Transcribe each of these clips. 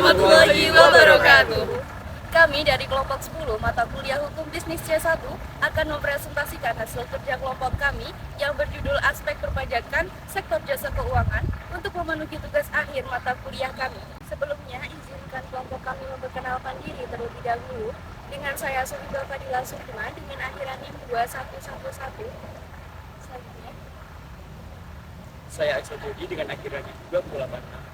warahmatullahi wabarakatuh. Kami dari kelompok 10 mata kuliah Hukum Bisnis C1 akan mempresentasikan hasil kerja kelompok kami yang berjudul Aspek Perpajakan Sektor Jasa Keuangan untuk memenuhi tugas akhir mata kuliah kami. Sebelumnya, izinkan kelompok kami memperkenalkan diri terlebih dahulu. Dengan saya Sofibel Fadila Sukma dengan akhiran NIM 2111. Selanjutnya, saya Aksa Jodi dengan akhiran NIM 286.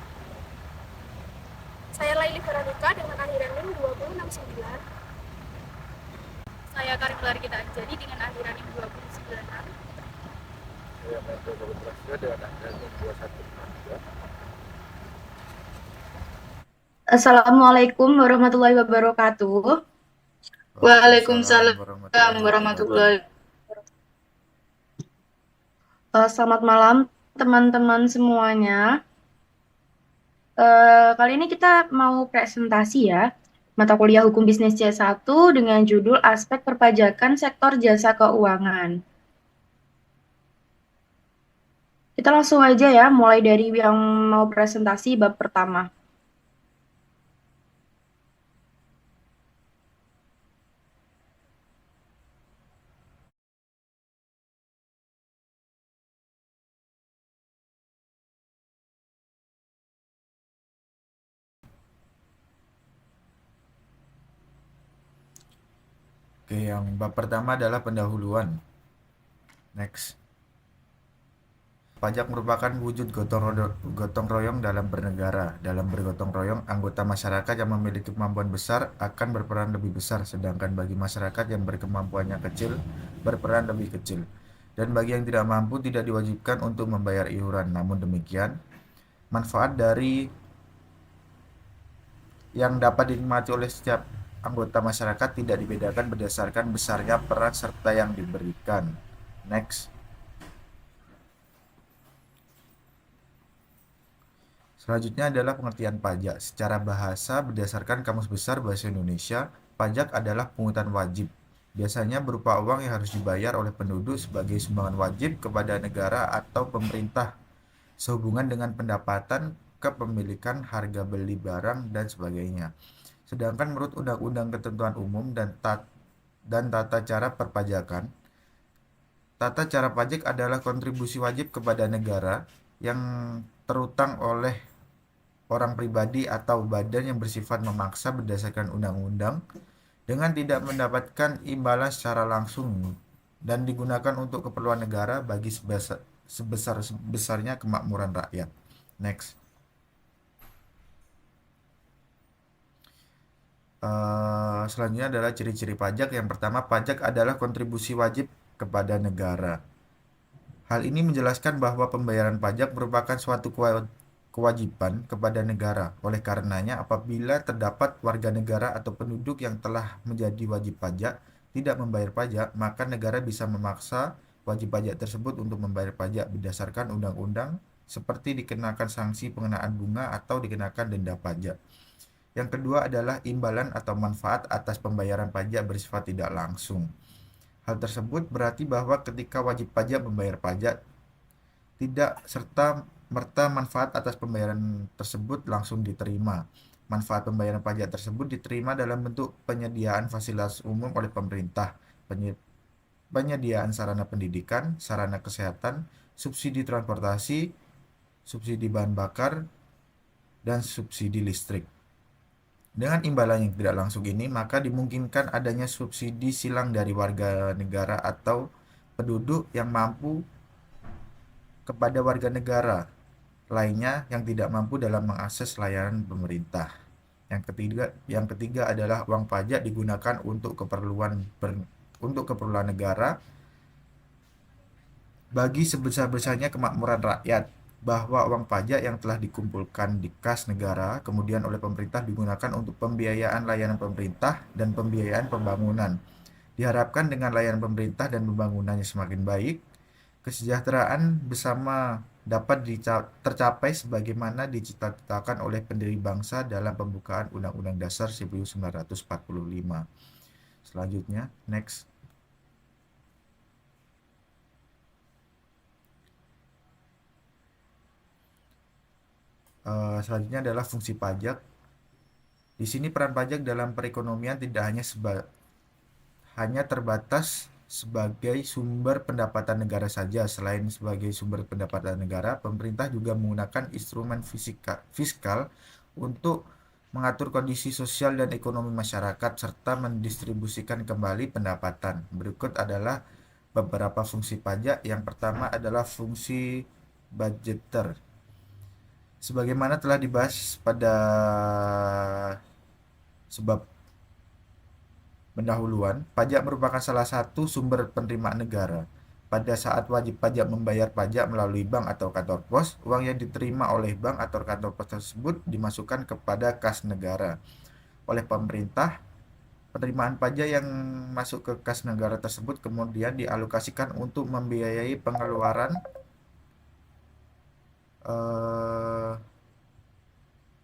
saya Laili Veronica dengan akhiran NIM 269. Saya Karim Largita Anjani dengan akhiran NIM 296. Saya Mento Prasetyo dengan akhiran NIM 2162. Assalamualaikum warahmatullahi wabarakatuh. Waalaikumsalam warahmatullahi warahmatullahi. Selamat malam teman-teman semuanya. Kali ini kita mau presentasi ya, mata kuliah Hukum Bisnis C1 dengan judul Aspek Perpajakan Sektor Jasa Keuangan. Kita langsung aja ya, mulai dari yang mau presentasi bab pertama. Oke, yang bab pertama adalah pendahuluan. Next. Pajak merupakan wujud gotong royong dalam bernegara. Dalam bergotong royong, anggota masyarakat yang memiliki kemampuan besar akan berperan lebih besar, sedangkan bagi masyarakat yang berkemampuannya kecil, berperan lebih kecil. Dan bagi yang tidak mampu, tidak diwajibkan untuk membayar iuran. Namun demikian, manfaat dari yang dapat dinikmati oleh setiap anggota masyarakat tidak dibedakan berdasarkan besarnya peran serta yang diberikan. Next. Selanjutnya adalah pengertian pajak. Secara bahasa, berdasarkan Kamus Besar Bahasa Indonesia, pajak adalah pungutan wajib. Biasanya berupa uang yang harus dibayar oleh penduduk sebagai sumbangan wajib kepada negara atau pemerintah sehubungan dengan pendapatan, kepemilikan, harga beli barang, dan sebagainya. Sedangkan menurut Undang-Undang Ketentuan Umum dan Tata Cara Perpajakan, tata cara pajak adalah kontribusi wajib kepada negara yang terutang oleh orang pribadi atau badan yang bersifat memaksa berdasarkan undang-undang dengan tidak mendapatkan imbalan secara langsung dan digunakan untuk keperluan negara bagi sebesar-besarnya kemakmuran rakyat. Next. Selanjutnya adalah ciri-ciri pajak. Yang pertama, pajak adalah kontribusi wajib kepada negara. Hal ini menjelaskan bahwa pembayaran pajak merupakan suatu kewajiban kepada negara. Oleh karenanya, apabila terdapat warga negara atau penduduk yang telah menjadi wajib pajak tidak membayar pajak, maka negara bisa memaksa wajib pajak tersebut untuk membayar pajak berdasarkan undang-undang, seperti dikenakan sanksi pengenaan bunga atau dikenakan denda pajak. Yang kedua adalah imbalan atau manfaat atas pembayaran pajak bersifat tidak langsung. Hal tersebut berarti bahwa ketika wajib pajak membayar pajak, tidak serta-merta manfaat atas pembayaran tersebut langsung diterima. Manfaat pembayaran pajak tersebut diterima dalam bentuk penyediaan fasilitas umum oleh pemerintah, penyediaan sarana pendidikan, sarana kesehatan, subsidi transportasi, subsidi bahan bakar, dan subsidi listrik. Dengan imbalan yang tidak langsung ini, maka dimungkinkan adanya subsidi silang dari warga negara atau penduduk yang mampu kepada warga negara lainnya yang tidak mampu dalam mengakses layanan pemerintah. Yang ketiga adalah uang pajak digunakan untuk keperluan negara bagi sebesar-besarnya kemakmuran rakyat, bahwa uang pajak yang telah dikumpulkan di kas negara kemudian oleh pemerintah digunakan untuk pembiayaan layanan pemerintah dan pembiayaan pembangunan. Diharapkan dengan layanan pemerintah dan pembangunannya semakin baik, kesejahteraan bersama dapat tercapai sebagaimana dicita-citakan oleh pendiri bangsa dalam pembukaan Undang-Undang Dasar 1945. Selanjutnya, next. Selanjutnya adalah fungsi pajak. Di sini peran pajak dalam perekonomian tidak hanya terbatas sebagai sumber pendapatan negara saja. Selain sebagai sumber pendapatan negara, pemerintah juga menggunakan instrumen fiskal untuk mengatur kondisi sosial dan ekonomi masyarakat serta mendistribusikan kembali pendapatan. Berikut adalah beberapa fungsi pajak. Yang pertama adalah fungsi budgeter. Sebagaimana telah dibahas pada sebab pendahuluan, pajak merupakan salah satu sumber penerimaan negara. Pada saat wajib pajak membayar pajak melalui bank atau kantor pos, uang yang diterima oleh bank atau kantor pos tersebut dimasukkan kepada kas negara. Oleh pemerintah, penerimaan pajak yang masuk ke kas negara tersebut kemudian dialokasikan untuk membiayai pengeluaran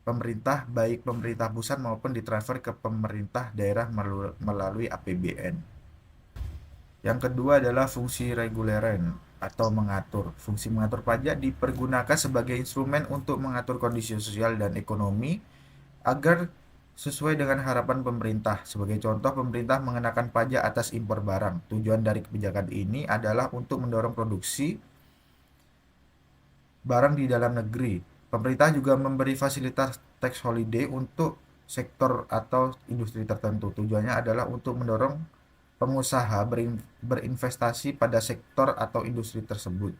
pemerintah, baik pemerintah pusat maupun ditransfer ke pemerintah daerah melalui APBN. Yang kedua adalah fungsi reguleren atau mengatur. Fungsi mengatur pajak dipergunakan sebagai instrumen untuk mengatur kondisi sosial dan ekonomi agar sesuai dengan harapan pemerintah. Sebagai contoh, pemerintah mengenakan pajak atas impor barang. Tujuan dari kebijakan ini adalah untuk mendorong produksi barang di dalam negeri. Pemerintah juga memberi fasilitas tax holiday untuk sektor atau industri tertentu. Tujuannya adalah untuk mendorong pengusaha berinvestasi pada sektor atau industri tersebut.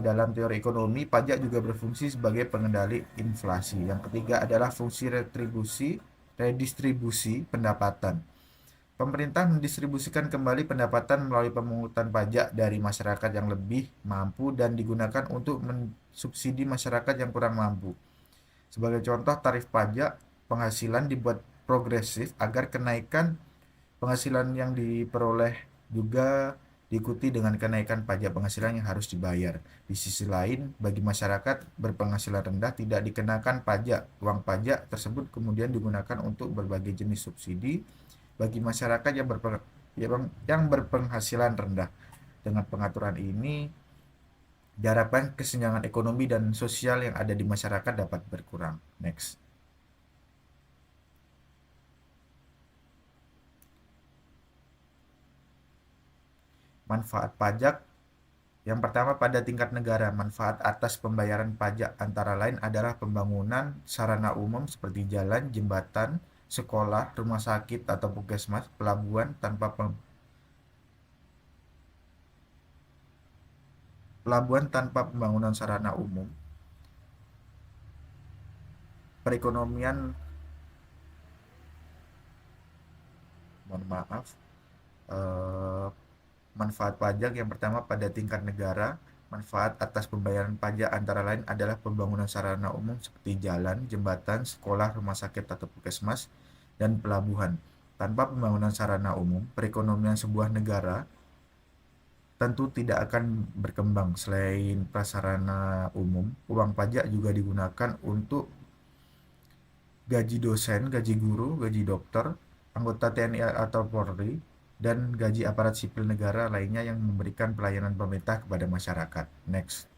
Dalam teori ekonomi, pajak juga berfungsi sebagai pengendali inflasi. Yang ketiga adalah fungsi redistribusi pendapatan. Pemerintah mendistribusikan kembali pendapatan melalui pemungutan pajak dari masyarakat yang lebih mampu dan digunakan untuk mensubsidi masyarakat yang kurang mampu. Sebagai contoh, tarif pajak penghasilan dibuat progresif agar kenaikan penghasilan yang diperoleh juga diikuti dengan kenaikan pajak penghasilan yang harus dibayar. Di sisi lain, bagi masyarakat berpenghasilan rendah tidak dikenakan pajak. Uang pajak tersebut kemudian digunakan untuk berbagai jenis subsidi bagi masyarakat yang berpenghasilan rendah. Dengan pengaturan ini, diharapkan kesenjangan ekonomi dan sosial yang ada di masyarakat dapat berkurang. Next. Manfaat pajak. Yang pertama, pada tingkat negara, manfaat atas pembayaran pajak antara lain adalah pembangunan sarana umum seperti jalan, jembatan, sekolah, rumah sakit atau puskesmas, pelabuhan tanpa pembangunan sarana umum, perekonomian, manfaat pajak yang pertama pada tingkat negara, manfaat atas pembayaran pajak antara lain adalah pembangunan sarana umum seperti jalan, jembatan, sekolah, rumah sakit atau puskesmas, dan pelabuhan. Tanpa pembangunan sarana umum, perekonomian sebuah negara tentu tidak akan berkembang. Selain prasarana umum, uang pajak juga digunakan untuk gaji dosen, gaji guru, gaji dokter, anggota TNI atau Polri, dan gaji aparat sipil negara lainnya yang memberikan pelayanan pemerintah kepada masyarakat. Next.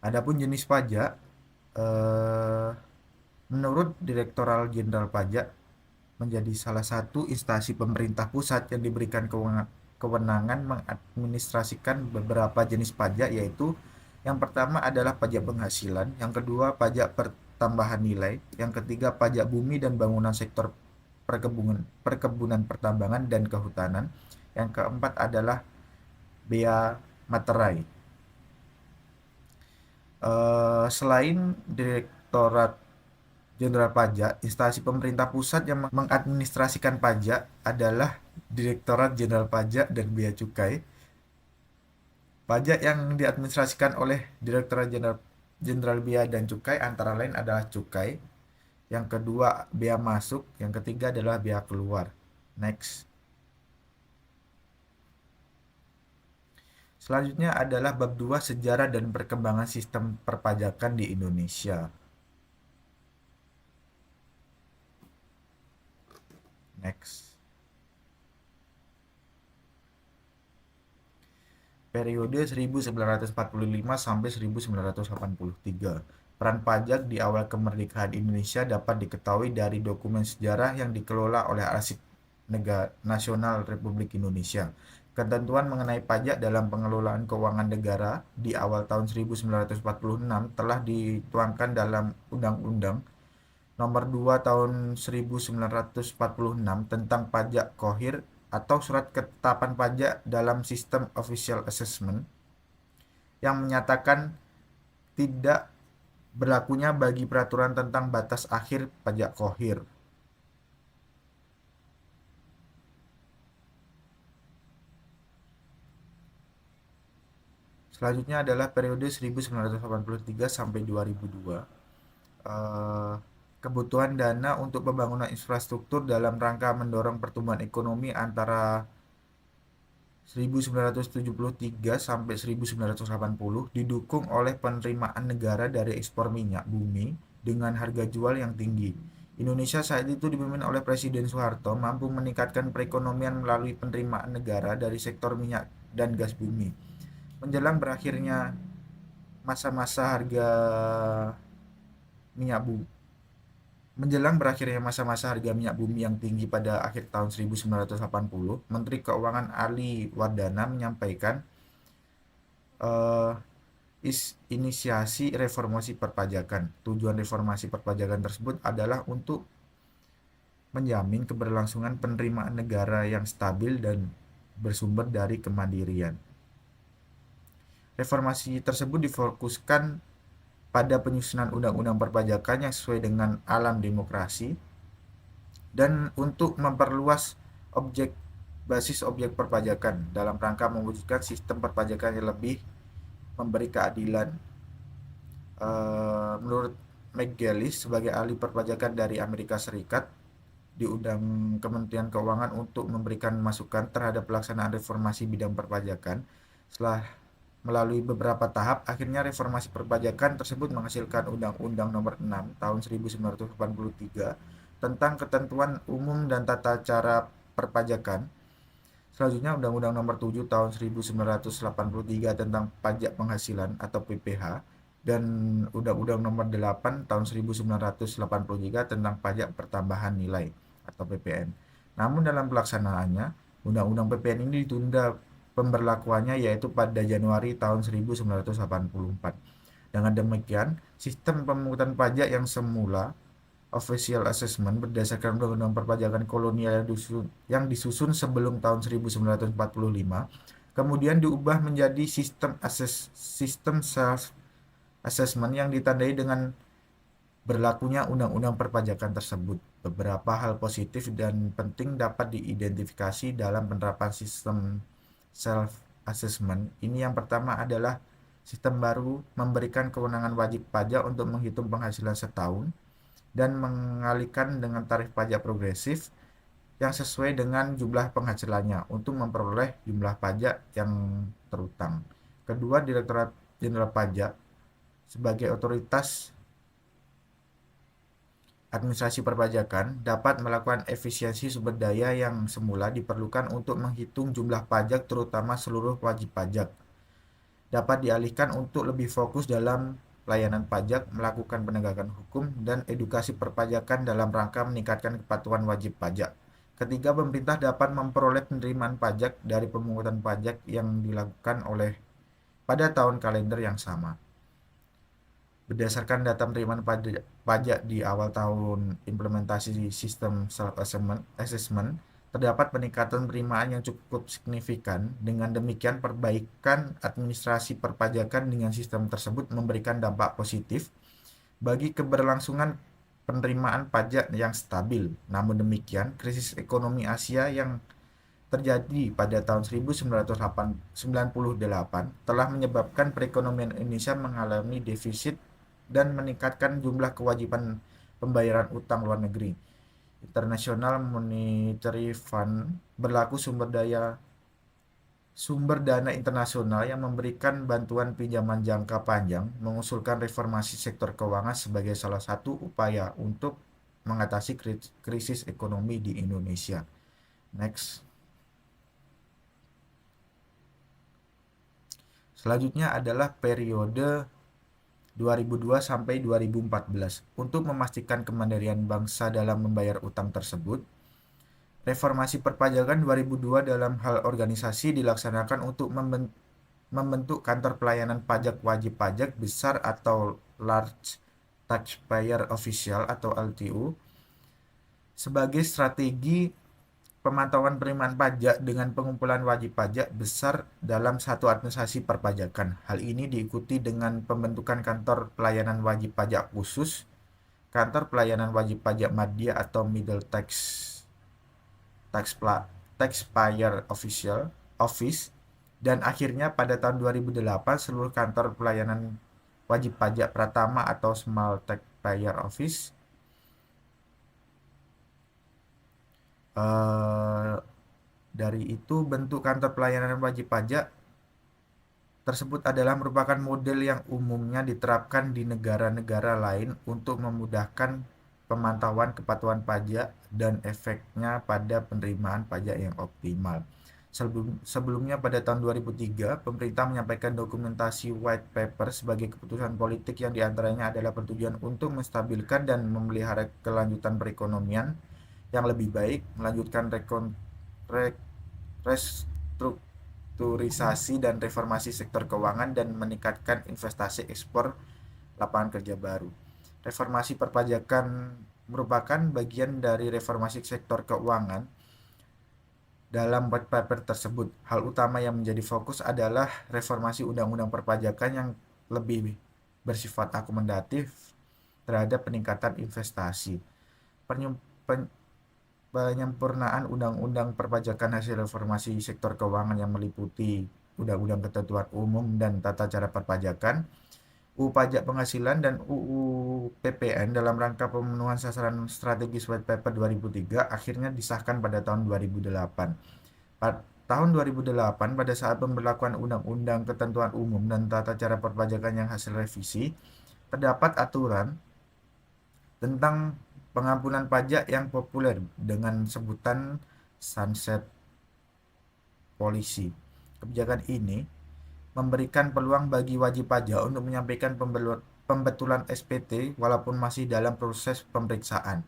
Adapun jenis pajak, menurut Direktorat Jenderal Pajak, menjadi salah satu instansi pemerintah pusat yang diberikan kewenangan mengadministrasikan beberapa jenis pajak, yaitu yang pertama adalah pajak penghasilan, yang kedua pajak pertambahan nilai, yang ketiga pajak bumi dan bangunan sektor perkebunan pertambangan dan kehutanan, yang keempat adalah bea materai. Selain Direktorat Jenderal Pajak, instansi pemerintah pusat yang mengadministrasikan pajak adalah Direktorat Jenderal Pajak dan Bea Cukai. Pajak yang diadministrasikan oleh Direktorat Jenderal Bea dan Cukai antara lain adalah cukai, yang kedua bea masuk, yang ketiga adalah bea keluar. Next. Selanjutnya adalah bab 2, sejarah dan perkembangan sistem perpajakan di Indonesia. Next. Periode 1945 sampai 1983. Peran pajak di awal kemerdekaan Indonesia dapat diketahui dari dokumen sejarah yang dikelola oleh Arsip Nasional Republik Indonesia. Ketentuan mengenai pajak dalam pengelolaan keuangan negara di awal tahun 1946 telah dituangkan dalam Undang-Undang Nomor 2 Tahun 1946 tentang pajak khoir atau surat ketetapan pajak dalam sistem official assessment yang menyatakan tidak berlakunya bagi peraturan tentang batas akhir pajak khoir. Selanjutnya adalah periode 1983 sampai 2002. Kebutuhan dana untuk pembangunan infrastruktur dalam rangka mendorong pertumbuhan ekonomi antara 1973 sampai 1980 didukung oleh penerimaan negara dari ekspor minyak bumi dengan harga jual yang tinggi. Indonesia saat itu dipimpin oleh Presiden Soeharto mampu meningkatkan perekonomian melalui penerimaan negara dari sektor minyak dan gas bumi. Menjelang berakhirnya masa-masa harga minyak bumi Menjelang berakhirnya masa-masa harga minyak bumi yang tinggi pada akhir tahun 1980, Menteri Keuangan Ali Wardana menyampaikan inisiasi reformasi perpajakan. Tujuan reformasi perpajakan tersebut adalah untuk menjamin keberlangsungan penerimaan negara yang stabil dan bersumber dari kemandirian. Reformasi tersebut difokuskan pada penyusunan undang-undang perpajakan yang sesuai dengan alam demokrasi dan untuk memperluas basis objek perpajakan dalam rangka mewujudkan sistem perpajakan yang lebih memberi keadilan. Menurut McGillis sebagai ahli perpajakan dari Amerika Serikat, diundang Kementerian Keuangan untuk memberikan masukan terhadap pelaksanaan reformasi bidang perpajakan. Setelah melalui beberapa tahap, akhirnya reformasi perpajakan tersebut menghasilkan Undang-Undang Nomor 6 Tahun 1983 tentang ketentuan umum dan tata cara perpajakan. Selanjutnya Undang-Undang Nomor 7 Tahun 1983 tentang pajak penghasilan atau PPh dan Undang-Undang Nomor 8 Tahun 1983 tentang pajak pertambahan nilai atau PPN. Namun dalam pelaksanaannya, Undang-Undang PPN ini ditunda pemberlakuannya yaitu pada Januari tahun 1984. Dengan demikian, sistem pemungutan pajak yang semula official assessment berdasarkan Undang-Undang Perpajakan Kolonial yang disusun sebelum tahun 1945 kemudian diubah menjadi sistem self assessment yang ditandai dengan berlakunya undang-undang perpajakan tersebut. Beberapa hal positif dan penting dapat diidentifikasi dalam penerapan sistem self-assessment. Ini yang pertama adalah sistem baru memberikan kewenangan wajib pajak untuk menghitung penghasilan setahun dan mengalihkan dengan tarif pajak progresif yang sesuai dengan jumlah penghasilannya untuk memperoleh jumlah pajak yang terutang. Kedua, Direktorat Jenderal Pajak sebagai otoritas administrasi perpajakan dapat melakukan efisiensi sumber daya yang semula diperlukan untuk menghitung jumlah pajak terutama seluruh wajib pajak. Dapat dialihkan untuk lebih fokus dalam pelayanan pajak, melakukan penegakan hukum, dan edukasi perpajakan dalam rangka meningkatkan kepatuhan wajib pajak. Ketiga, pemerintah dapat memperoleh penerimaan pajak dari pemungutan pajak yang dilakukan pada tahun kalender yang sama. Berdasarkan data penerimaan pajak di awal tahun implementasi sistem self-assessment, terdapat peningkatan penerimaan yang cukup signifikan. Dengan demikian, perbaikan administrasi perpajakan dengan sistem tersebut memberikan dampak positif bagi keberlangsungan penerimaan pajak yang stabil. Namun demikian, krisis ekonomi Asia yang terjadi pada tahun 1998 telah menyebabkan perekonomian Indonesia mengalami defisit dan meningkatkan jumlah kewajiban pembayaran utang luar negeri. International Monetary Fund berlaku sumber dana internasional yang memberikan bantuan pinjaman jangka panjang, mengusulkan reformasi sektor keuangan sebagai salah satu upaya untuk mengatasi krisis ekonomi di Indonesia. Next. Selanjutnya adalah periode 2002 sampai 2014. Untuk memastikan kemandirian bangsa dalam membayar utang tersebut, reformasi perpajakan 2002 dalam hal organisasi dilaksanakan untuk membentuk kantor pelayanan pajak wajib pajak besar atau Large Taxpayer Official atau LTO sebagai strategi pemantauan penerimaan pajak dengan pengumpulan wajib pajak besar dalam satu administrasi perpajakan. Hal ini diikuti dengan pembentukan kantor pelayanan wajib pajak khusus, kantor pelayanan wajib pajak madya atau Middle Taxpayer Office, dan akhirnya pada tahun 2008 seluruh kantor pelayanan wajib pajak pratama atau Small Taxpayer Office. Dari itu, bentuk kantor pelayanan wajib pajak tersebut adalah merupakan model yang umumnya diterapkan di negara-negara lain untuk memudahkan pemantauan kepatuhan pajak dan efeknya pada penerimaan pajak yang optimal. Sebelumnya pada tahun 2003, pemerintah menyampaikan dokumentasi white paper sebagai keputusan politik yang diantaranya adalah bertujuan untuk menstabilkan dan memelihara kelanjutan perekonomian yang lebih baik, melanjutkan restrukturisasi dan reformasi sektor keuangan, dan meningkatkan investasi ekspor lapangan kerja baru. Reformasi perpajakan merupakan bagian dari reformasi sektor keuangan. Dalam white paper tersebut, hal utama yang menjadi fokus adalah reformasi undang-undang perpajakan yang lebih bersifat akomodatif terhadap peningkatan investasi. Penyempurnaan undang-undang perpajakan hasil reformasi sektor keuangan yang meliputi undang-undang ketentuan umum dan tata cara perpajakan, UU Pajak Penghasilan, dan UU PPN dalam rangka pemenuhan sasaran strategis white paper 2003 akhirnya disahkan pada tahun 2008. Pada tahun 2008, pada saat pemberlakuan undang-undang ketentuan umum dan tata cara perpajakan yang hasil revisi, terdapat aturan tentang pengampunan pajak yang populer dengan sebutan sunset policy. Kebijakan ini memberikan peluang bagi wajib pajak untuk menyampaikan pembetulan SPT walaupun masih dalam proses pemeriksaan.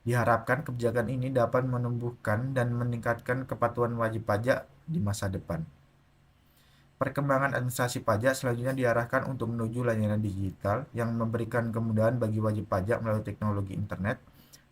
Diharapkan kebijakan ini dapat menumbuhkan dan meningkatkan kepatuhan wajib pajak di masa depan. Perkembangan administrasi pajak selanjutnya diarahkan untuk menuju layanan digital yang memberikan kemudahan bagi wajib pajak melalui teknologi internet,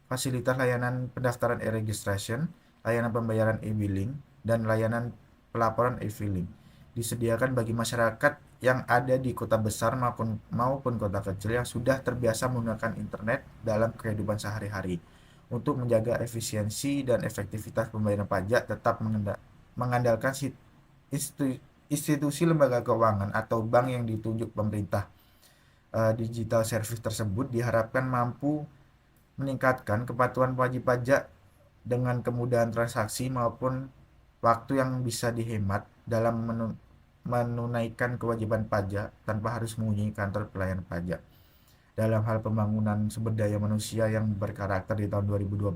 fasilitas layanan pendaftaran e-registration, layanan pembayaran e-billing, dan layanan pelaporan e-filing. Disediakan bagi masyarakat yang ada di kota besar maupun kota kecil yang sudah terbiasa menggunakan internet dalam kehidupan sehari-hari. Untuk menjaga efisiensi dan efektivitas pembayaran pajak, tetap mengandalkan institusi lembaga keuangan atau bank yang ditunjuk pemerintah. Digital service tersebut diharapkan mampu meningkatkan kepatuhan wajib pajak dengan kemudahan transaksi maupun waktu yang bisa dihemat dalam menunaikan kewajiban pajak tanpa harus mengunjungi kantor pelayanan pajak. Dalam hal pembangunan sumber daya manusia yang berkarakter di tahun 2012,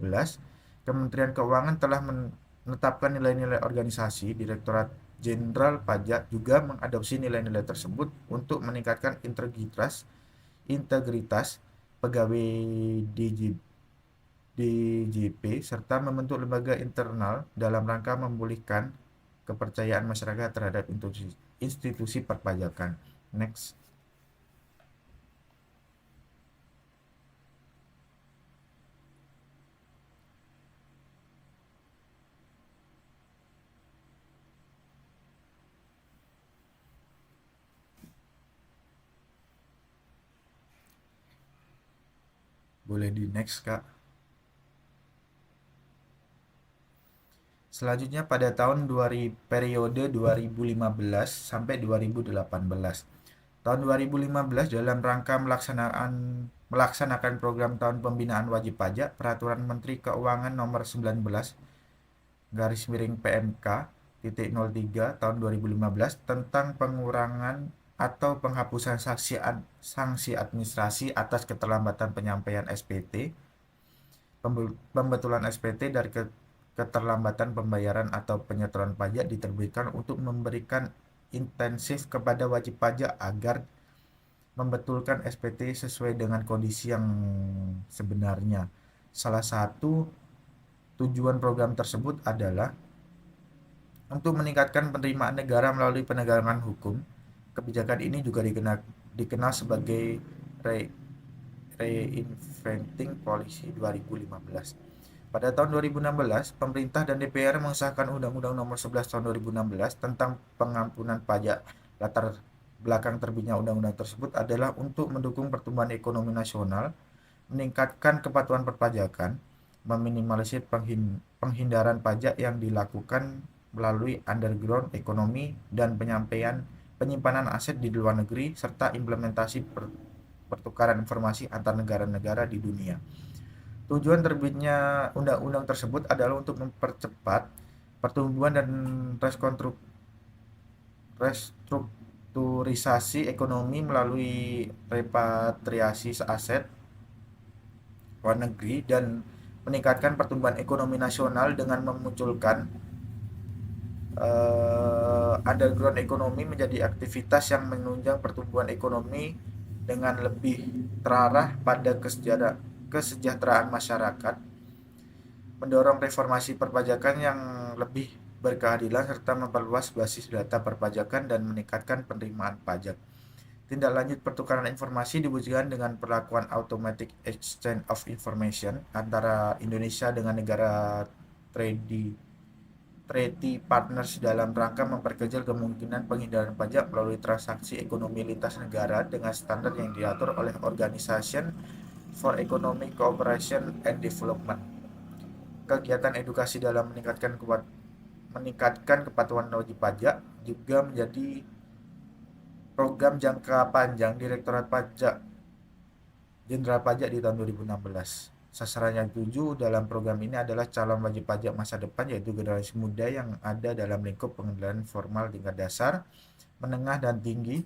Kementerian Keuangan telah menetapkan nilai-nilai organisasi. Direktorat Jenderal Pajak juga mengadopsi nilai-nilai tersebut untuk meningkatkan integritas pegawai DJP serta membentuk lembaga internal dalam rangka memulihkan kepercayaan masyarakat terhadap institusi perpajakan. Next. Boleh di next, Kak. Selanjutnya pada tahun periode 2015 sampai 2018. Tahun 2015 dalam rangka melaksanakan program tahun pembinaan wajib pajak, Peraturan Menteri Keuangan Nomor 19 PMK .03 tahun 2015 tentang pengurangan atau penghapusan sanksi administrasi atas keterlambatan penyampaian SPT, pembetulan SPT dari keterlambatan pembayaran atau penyetoran pajak diterbitkan untuk memberikan intensif kepada wajib pajak agar membetulkan SPT sesuai dengan kondisi yang sebenarnya. Salah satu tujuan program tersebut adalah untuk meningkatkan penerimaan negara melalui penegakan hukum. Kebijakan ini juga dikenal sebagai Reinventing Policy 2015. Pada tahun 2016, pemerintah dan DPR mengesahkan Undang-Undang Nomor 11 Tahun 2016 tentang pengampunan pajak. Latar belakang terbitnya undang-undang tersebut adalah untuk mendukung pertumbuhan ekonomi nasional, meningkatkan kepatuhan perpajakan, meminimalisir penghindaran pajak yang dilakukan melalui underground ekonomi dan penyimpanan aset di luar negeri, serta implementasi pertukaran informasi antar negara-negara di dunia. Tujuan terbitnya undang-undang tersebut adalah untuk mempercepat pertumbuhan dan restrukturisasi ekonomi melalui repatriasi aset luar negeri dan meningkatkan pertumbuhan ekonomi nasional dengan memunculkan underground ekonomi menjadi aktivitas yang menunjang pertumbuhan ekonomi dengan lebih terarah pada kesejahteraan masyarakat, mendorong reformasi perpajakan yang lebih berkeadilan serta memperluas basis data perpajakan dan meningkatkan penerimaan pajak. Tindak lanjut pertukaran informasi diwujudkan dengan perlakuan Automatic Exchange of Information antara Indonesia dengan negara treaty partners dalam rangka memperkecil kemungkinan penghindaran pajak melalui transaksi ekonomi lintas negara dengan standar yang diatur oleh Organization for Economic Cooperation and Development. Kegiatan edukasi dalam meningkatkan kepatuhan wajib pajak juga menjadi program jangka panjang Direktorat Jenderal Pajak di tahun 2016. Sasaran yang dituju dalam program ini adalah calon wajib pajak masa depan, yaitu generasi muda yang ada dalam lingkup pengendalian formal tingkat dasar, menengah, dan tinggi.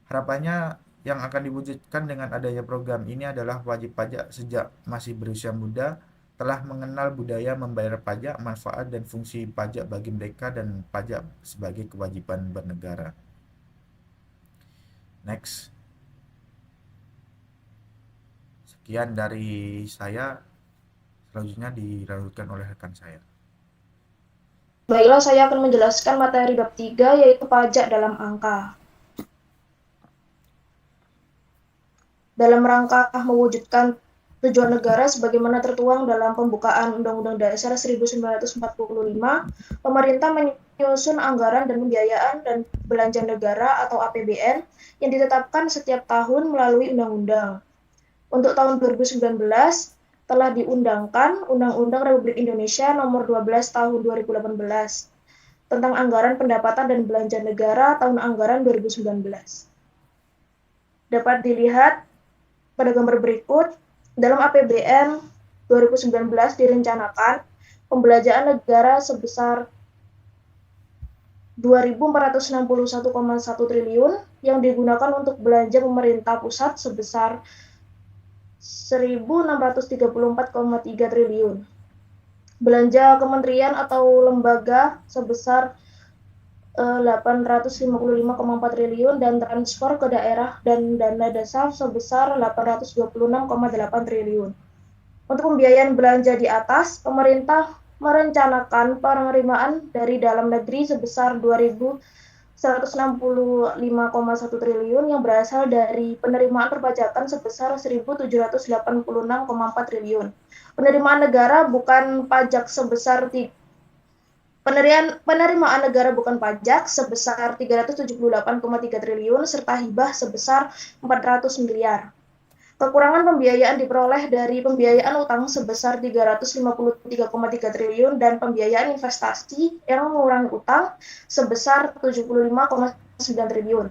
Harapannya yang akan diwujudkan dengan adanya program ini adalah wajib pajak sejak masih berusia muda telah mengenal budaya membayar pajak, manfaat, dan fungsi pajak bagi mereka, dan pajak sebagai kewajiban bernegara. Next. Sekian dari saya, selanjutnya dilanjutkan oleh rekan saya. Baiklah, saya akan menjelaskan materi bab 3, yaitu pajak dalam angka. Dalam rangka mewujudkan tujuan negara sebagaimana tertuang dalam pembukaan Undang-Undang Dasar 1945, pemerintah menyusun anggaran dan pembiayaan dan belanja negara atau APBN yang ditetapkan setiap tahun melalui undang-undang. Untuk tahun 2019 telah diundangkan Undang-Undang Republik Indonesia Nomor 12 Tahun 2018 tentang Anggaran Pendapatan dan Belanja Negara tahun anggaran 2019. Dapat dilihat pada gambar berikut. Dalam APBN 2019 direncanakan pembelanjaan negara sebesar 2.461,1 triliun yang digunakan untuk belanja pemerintah pusat sebesar 1.634,3 triliun. Belanja kementerian atau lembaga sebesar 855,4 triliun dan transfer ke daerah dan dana dasar sebesar 826,8 triliun. Untuk pembiayaan belanja di atas, pemerintah merencanakan penerimaan dari dalam negeri sebesar 2.165,1 triliun yang berasal dari penerimaan perpajakan sebesar 1.786,4 triliun. Penerimaan negara bukan pajak sebesar Penerimaan negara bukan pajak sebesar 378,3 triliun serta hibah sebesar 400 miliar. Kekurangan pembiayaan diperoleh dari pembiayaan utang sebesar 353,3 triliun dan pembiayaan investasi yang mengurangi utang sebesar 75,9 triliun.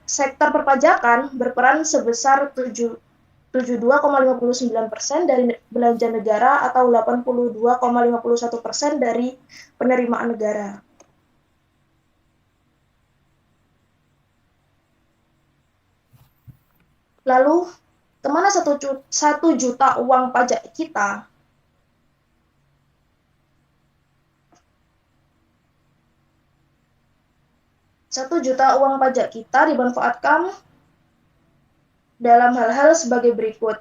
Sektor perpajakan berperan sebesar 72,59% dari belanja negara atau 82,51% dari penerimaan negara. Lalu, kemana 1 juta uang pajak kita? Satu juta uang pajak kita dimanfaatkan dalam hal-hal sebagai berikut,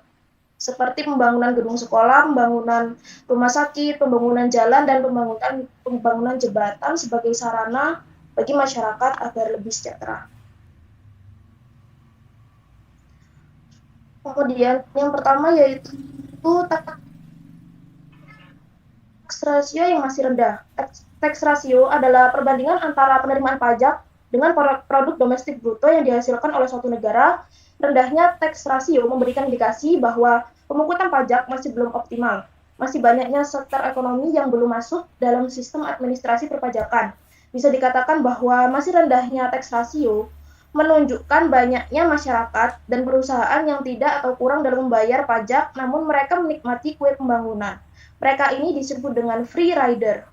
seperti pembangunan gedung sekolah, pembangunan rumah sakit, pembangunan jalan, dan pembangunan jembatan sebagai sarana bagi masyarakat agar lebih sejahtera. Kemudian yang pertama yaitu tax ratio yang masih rendah. Tax ratio adalah perbandingan antara penerimaan pajak dengan produk domestik bruto yang dihasilkan oleh suatu negara. Rendahnya tax ratio memberikan indikasi bahwa pemungutan pajak masih belum optimal. Masih banyaknya sektor ekonomi yang belum masuk dalam sistem administrasi perpajakan. Bisa dikatakan bahwa masih rendahnya tax ratio menunjukkan banyaknya masyarakat dan perusahaan yang tidak atau kurang dalam membayar pajak, namun mereka menikmati kue pembangunan. Mereka ini disebut dengan free rider.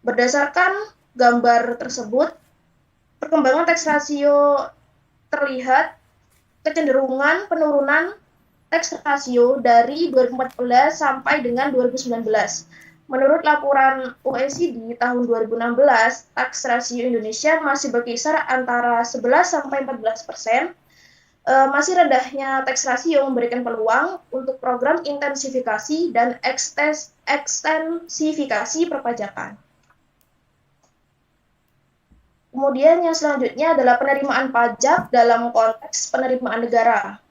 Berdasarkan gambar tersebut, perkembangan tax ratio terlihat kecenderungan penurunan tax ratio dari 2014 sampai dengan 2019. Menurut laporan OECD tahun 2016, tax ratio Indonesia masih berkisar antara 11 sampai 14%. Masih rendahnya tax ratio memberikan peluang untuk program intensifikasi dan ekstensifikasi perpajakan. Kemudian yang selanjutnya adalah penerimaan pajak dalam konteks penerimaan negara.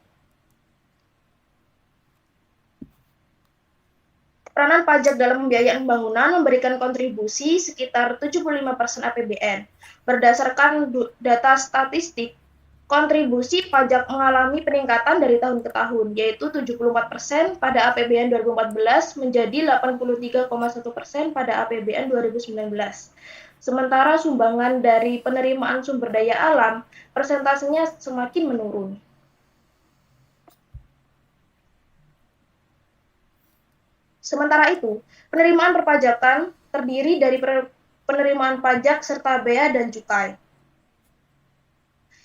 Peranan pajak dalam pembiayaan pembangunan memberikan kontribusi sekitar 75% APBN. Berdasarkan data statistik, kontribusi pajak mengalami peningkatan dari tahun ke tahun, yaitu 74% pada APBN 2014 menjadi 83,1% pada APBN 2019. Sementara sumbangan dari penerimaan sumber daya alam, persentasenya semakin menurun. Sementara itu, penerimaan perpajakan terdiri dari penerimaan pajak serta bea dan cukai,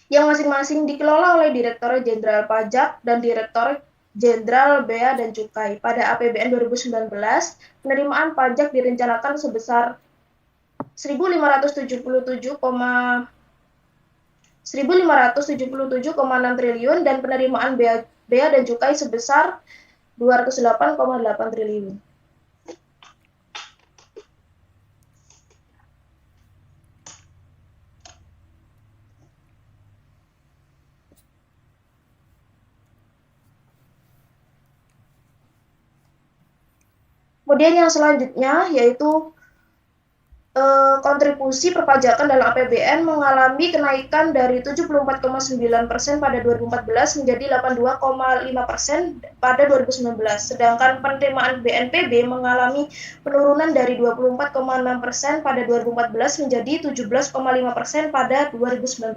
yang masing-masing dikelola oleh Direktorat Jenderal Pajak dan Direktorat Jenderal Bea dan Cukai. Pada APBN 2019, penerimaan pajak direncanakan sebesar 1.577,6 triliun dan penerimaan bea dan cukai sebesar 208,8 triliun. Kemudian yang selanjutnya yaitu kontribusi perpajakan dalam APBN mengalami kenaikan dari 74,9% pada 2014 menjadi 82,5% pada 2019. Sedangkan penerimaan BNPB mengalami penurunan dari 24,6% pada 2014 menjadi 17,5% pada 2019.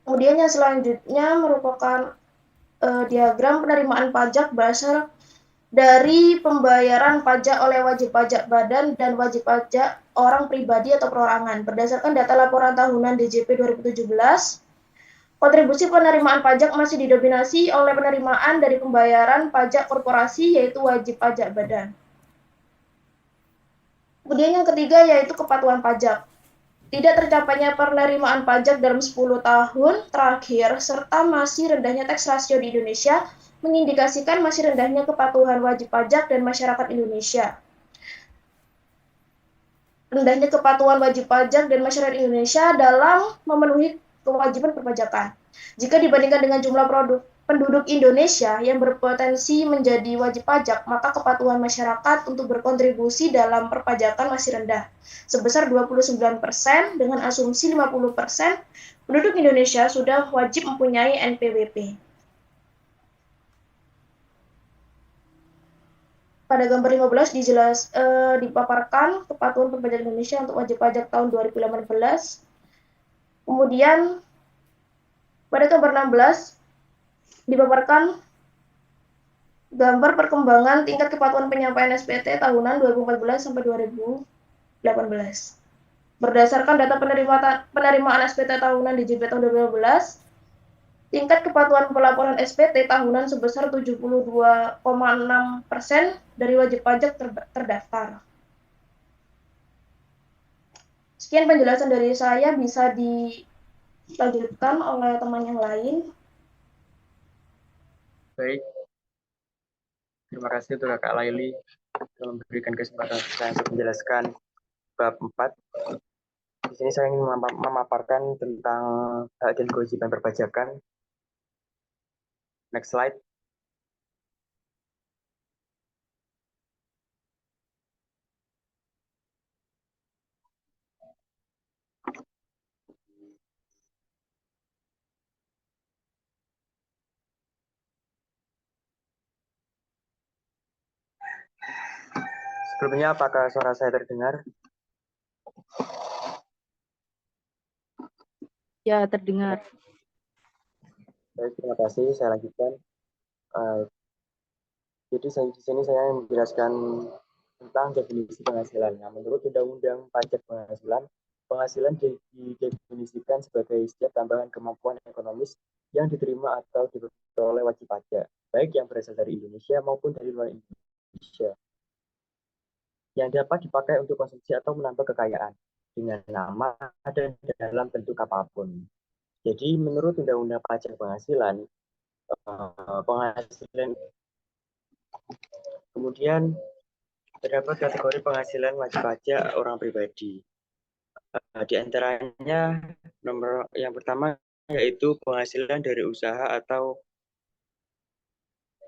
Kemudian yang selanjutnya merupakan diagram penerimaan pajak berasal dari pembayaran pajak oleh wajib pajak badan dan wajib pajak orang pribadi atau perorangan. Berdasarkan data laporan tahunan DJP 2017, kontribusi penerimaan pajak masih didominasi oleh penerimaan dari pembayaran pajak korporasi yaitu wajib pajak badan. Kemudian yang ketiga yaitu kepatuhan pajak. Tidak tercapainya penerimaan pajak dalam 10 tahun terakhir serta masih rendahnya tax ratio di Indonesia mengindikasikan masih rendahnya kepatuhan wajib pajak dan masyarakat Indonesia. Rendahnya kepatuhan wajib pajak dan masyarakat Indonesia dalam memenuhi kewajiban perpajakan. Jika dibandingkan dengan jumlah penduduk Indonesia yang berpotensi menjadi wajib pajak, maka kepatuhan masyarakat untuk berkontribusi dalam perpajakan masih rendah, sebesar 29% dengan asumsi 50% penduduk Indonesia sudah wajib mempunyai NPWP. Pada gambar 15 dipaparkan kepatuhan perpajakan Indonesia untuk wajib pajak tahun 2018. Kemudian pada gambar 16 dipaparkan gambar perkembangan tingkat kepatuhan penyampaian SPT tahunan 2014 sampai 2018. Berdasarkan data penerimaan SPT tahunan di DJP tahun 2012, tingkat kepatuhan pelaporan SPT tahunan sebesar 72,6% dari wajib pajak terdaftar. Sekian penjelasan dari saya, bisa dilanjutkan oleh teman yang lain. Baik, terima kasih untuk Kakak Laili telah memberikan kesempatan saya untuk menjelaskan bab 4. Di sini saya ingin memaparkan tentang hak dan kewajiban perpajakan. Next slide. Sebelumnya, apakah suara saya terdengar? Ya, terdengar. Baik, terima kasih. Saya lanjutkan. Jadi di sini saya menjelaskan tentang definisi penghasilan. Nah, menurut Undang-Undang Pajak Penghasilan, penghasilan didefinisikan sebagai setiap tambahan kemampuan ekonomis yang diterima atau diperoleh wajib pajak, baik yang berasal dari Indonesia maupun dari luar Indonesia, yang dapat dipakai untuk konsumsi atau menambah kekayaan dengan nama dan dalam bentuk apapun. Jadi menurut Undang-Undang Pajak Penghasilan, penghasilan kemudian terdapat kategori penghasilan wajib pajak orang pribadi. Di antaranya nomor yang pertama yaitu penghasilan dari usaha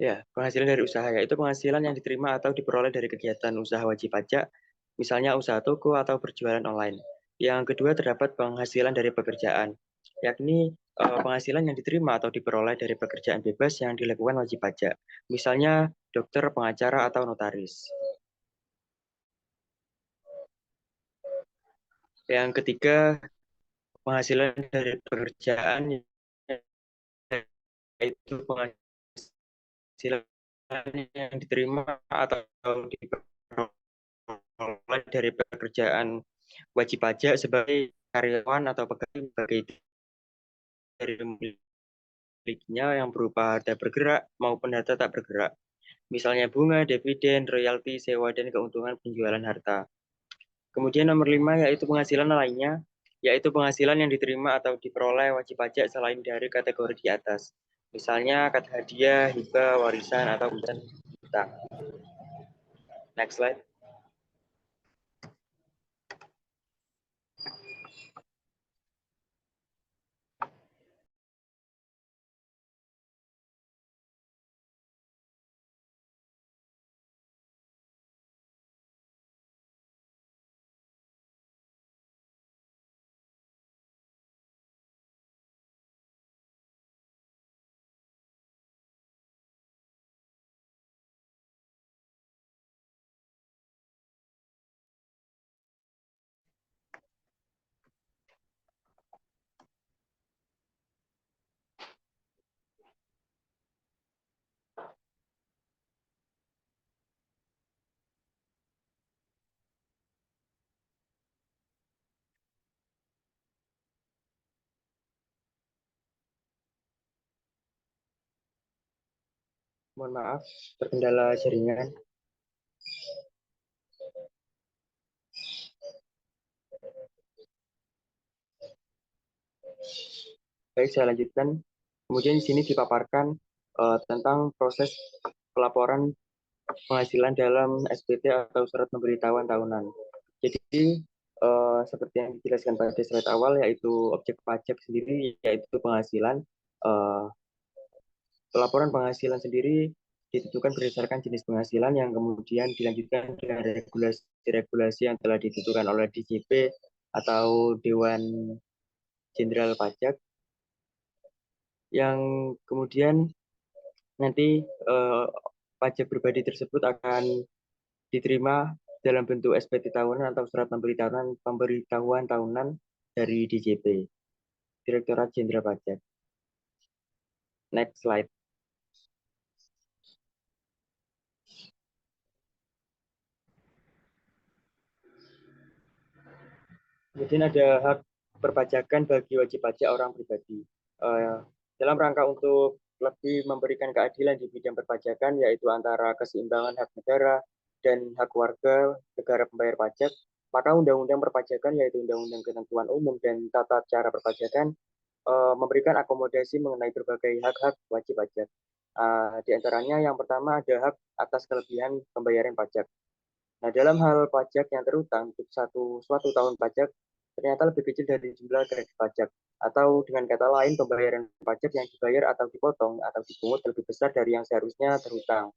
yaitu penghasilan yang diterima atau diperoleh dari kegiatan usaha wajib pajak, misalnya usaha toko atau berjualan online. Yang kedua terdapat penghasilan dari pekerjaan, yakni penghasilan yang diterima atau diperoleh dari pekerjaan bebas yang dilakukan wajib pajak, misalnya dokter, pengacara, atau notaris. Yang ketiga, penghasilan dari pekerjaan, yaitu penghasilan yang diterima atau diperoleh dari pekerjaan wajib pajak sebagai karyawan atau pegawai dari miliknya yang berupa harta bergerak maupun harta tak bergerak, misalnya bunga, dividen, royalti, sewa, dan keuntungan penjualan harta. Kemudian nomor 5 yaitu penghasilan lainnya, yaitu penghasilan yang diterima atau diperoleh wajib pajak selain dari kategori di atas. Misalnya akad hadiah, hibah, warisan, atau utang. Next slide. Mohon maaf, terkendala jaringan. Baik, saya lanjutkan. Kemudian di sini dipaparkan tentang proses pelaporan penghasilan dalam SPT atau surat pemberitahuan tahunan. Jadi seperti yang dijelaskan pada slide awal, yaitu objek pajak sendiri yaitu penghasilan. Pelaporan penghasilan sendiri ditentukan berdasarkan jenis penghasilan yang kemudian dilanjutkan dengan regulasi-regulasi yang telah ditentukan oleh DJP atau Dewan Jenderal Pajak, yang kemudian nanti pajak pribadi tersebut akan diterima dalam bentuk SPT tahunan atau surat pemberitahuan tahunan dari DJP, Direktorat Jenderal Pajak. Next slide. Kemudian ada hak perpajakan bagi wajib pajak orang pribadi. Dalam rangka untuk lebih memberikan keadilan di bidang perpajakan, yaitu antara keseimbangan hak negara dan hak warga negara pembayar pajak, Maka undang-undang perpajakan, yaitu undang-undang ketentuan umum dan tata cara perpajakan, memberikan akomodasi mengenai berbagai hak-hak wajib pajak. Di antaranya yang pertama ada hak atas kelebihan pembayaran pajak. Nah, dalam hal pajak yang terutang untuk suatu tahun pajak ternyata lebih kecil dari jumlah kredit pajak, atau dengan kata lain pembayaran pajak yang dibayar atau dipotong atau dipungut lebih besar dari yang seharusnya terhutang.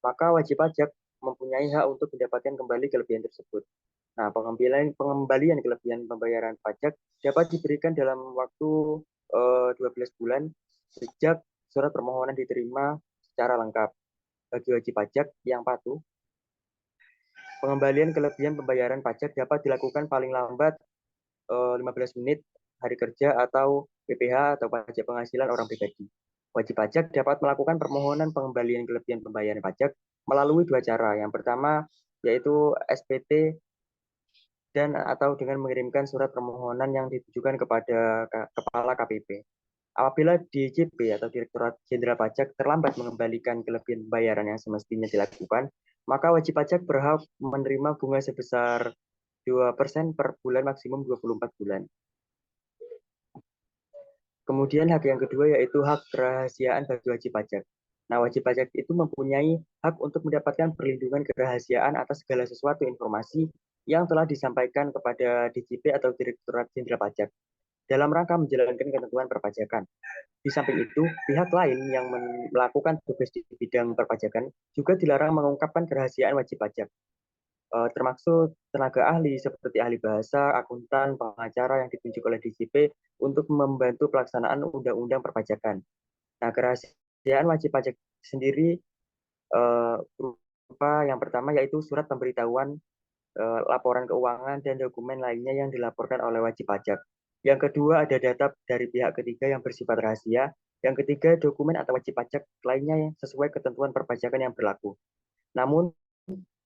Maka wajib pajak mempunyai hak untuk mendapatkan kembali kelebihan tersebut. Nah, pengembalian kelebihan pembayaran pajak dapat diberikan dalam waktu 12 bulan sejak surat permohonan diterima secara lengkap. Bagi wajib pajak yang patuh, pengembalian kelebihan pembayaran pajak dapat dilakukan paling lambat 15 menit hari kerja atau PPh atau pajak penghasilan orang pribadi. Wajib pajak dapat melakukan permohonan pengembalian kelebihan pembayaran pajak melalui dua cara. Yang pertama yaitu SPT dan atau dengan mengirimkan surat permohonan yang ditujukan kepada Kepala KPP. Apabila DJP atau Direktorat Jenderal Pajak terlambat mengembalikan kelebihan pembayaran yang semestinya dilakukan, maka wajib pajak berhak menerima bunga sebesar 2% per bulan maksimum 24 bulan. Kemudian hak yang kedua yaitu hak kerahasiaan bagi wajib pajak. Nah, wajib pajak itu mempunyai hak untuk mendapatkan perlindungan kerahasiaan atas segala sesuatu informasi yang telah disampaikan kepada DJP atau Direktorat Jenderal Pajak dalam rangka menjalankan ketentuan perpajakan. Di samping itu, pihak lain yang melakukan tugas di bidang perpajakan juga dilarang mengungkapkan kerahasiaan wajib pajak, termasuk tenaga ahli seperti ahli bahasa, akuntan, pengacara yang ditunjuk oleh DJP untuk membantu pelaksanaan undang-undang perpajakan. Nah, kerahasiaan wajib pajak sendiri berupa yang pertama yaitu surat pemberitahuan, laporan keuangan, dan dokumen lainnya yang dilaporkan oleh wajib pajak. Yang kedua, ada data dari pihak ketiga yang bersifat rahasia. Yang ketiga, dokumen atau wajib pajak lainnya yang sesuai ketentuan perpajakan yang berlaku. Namun,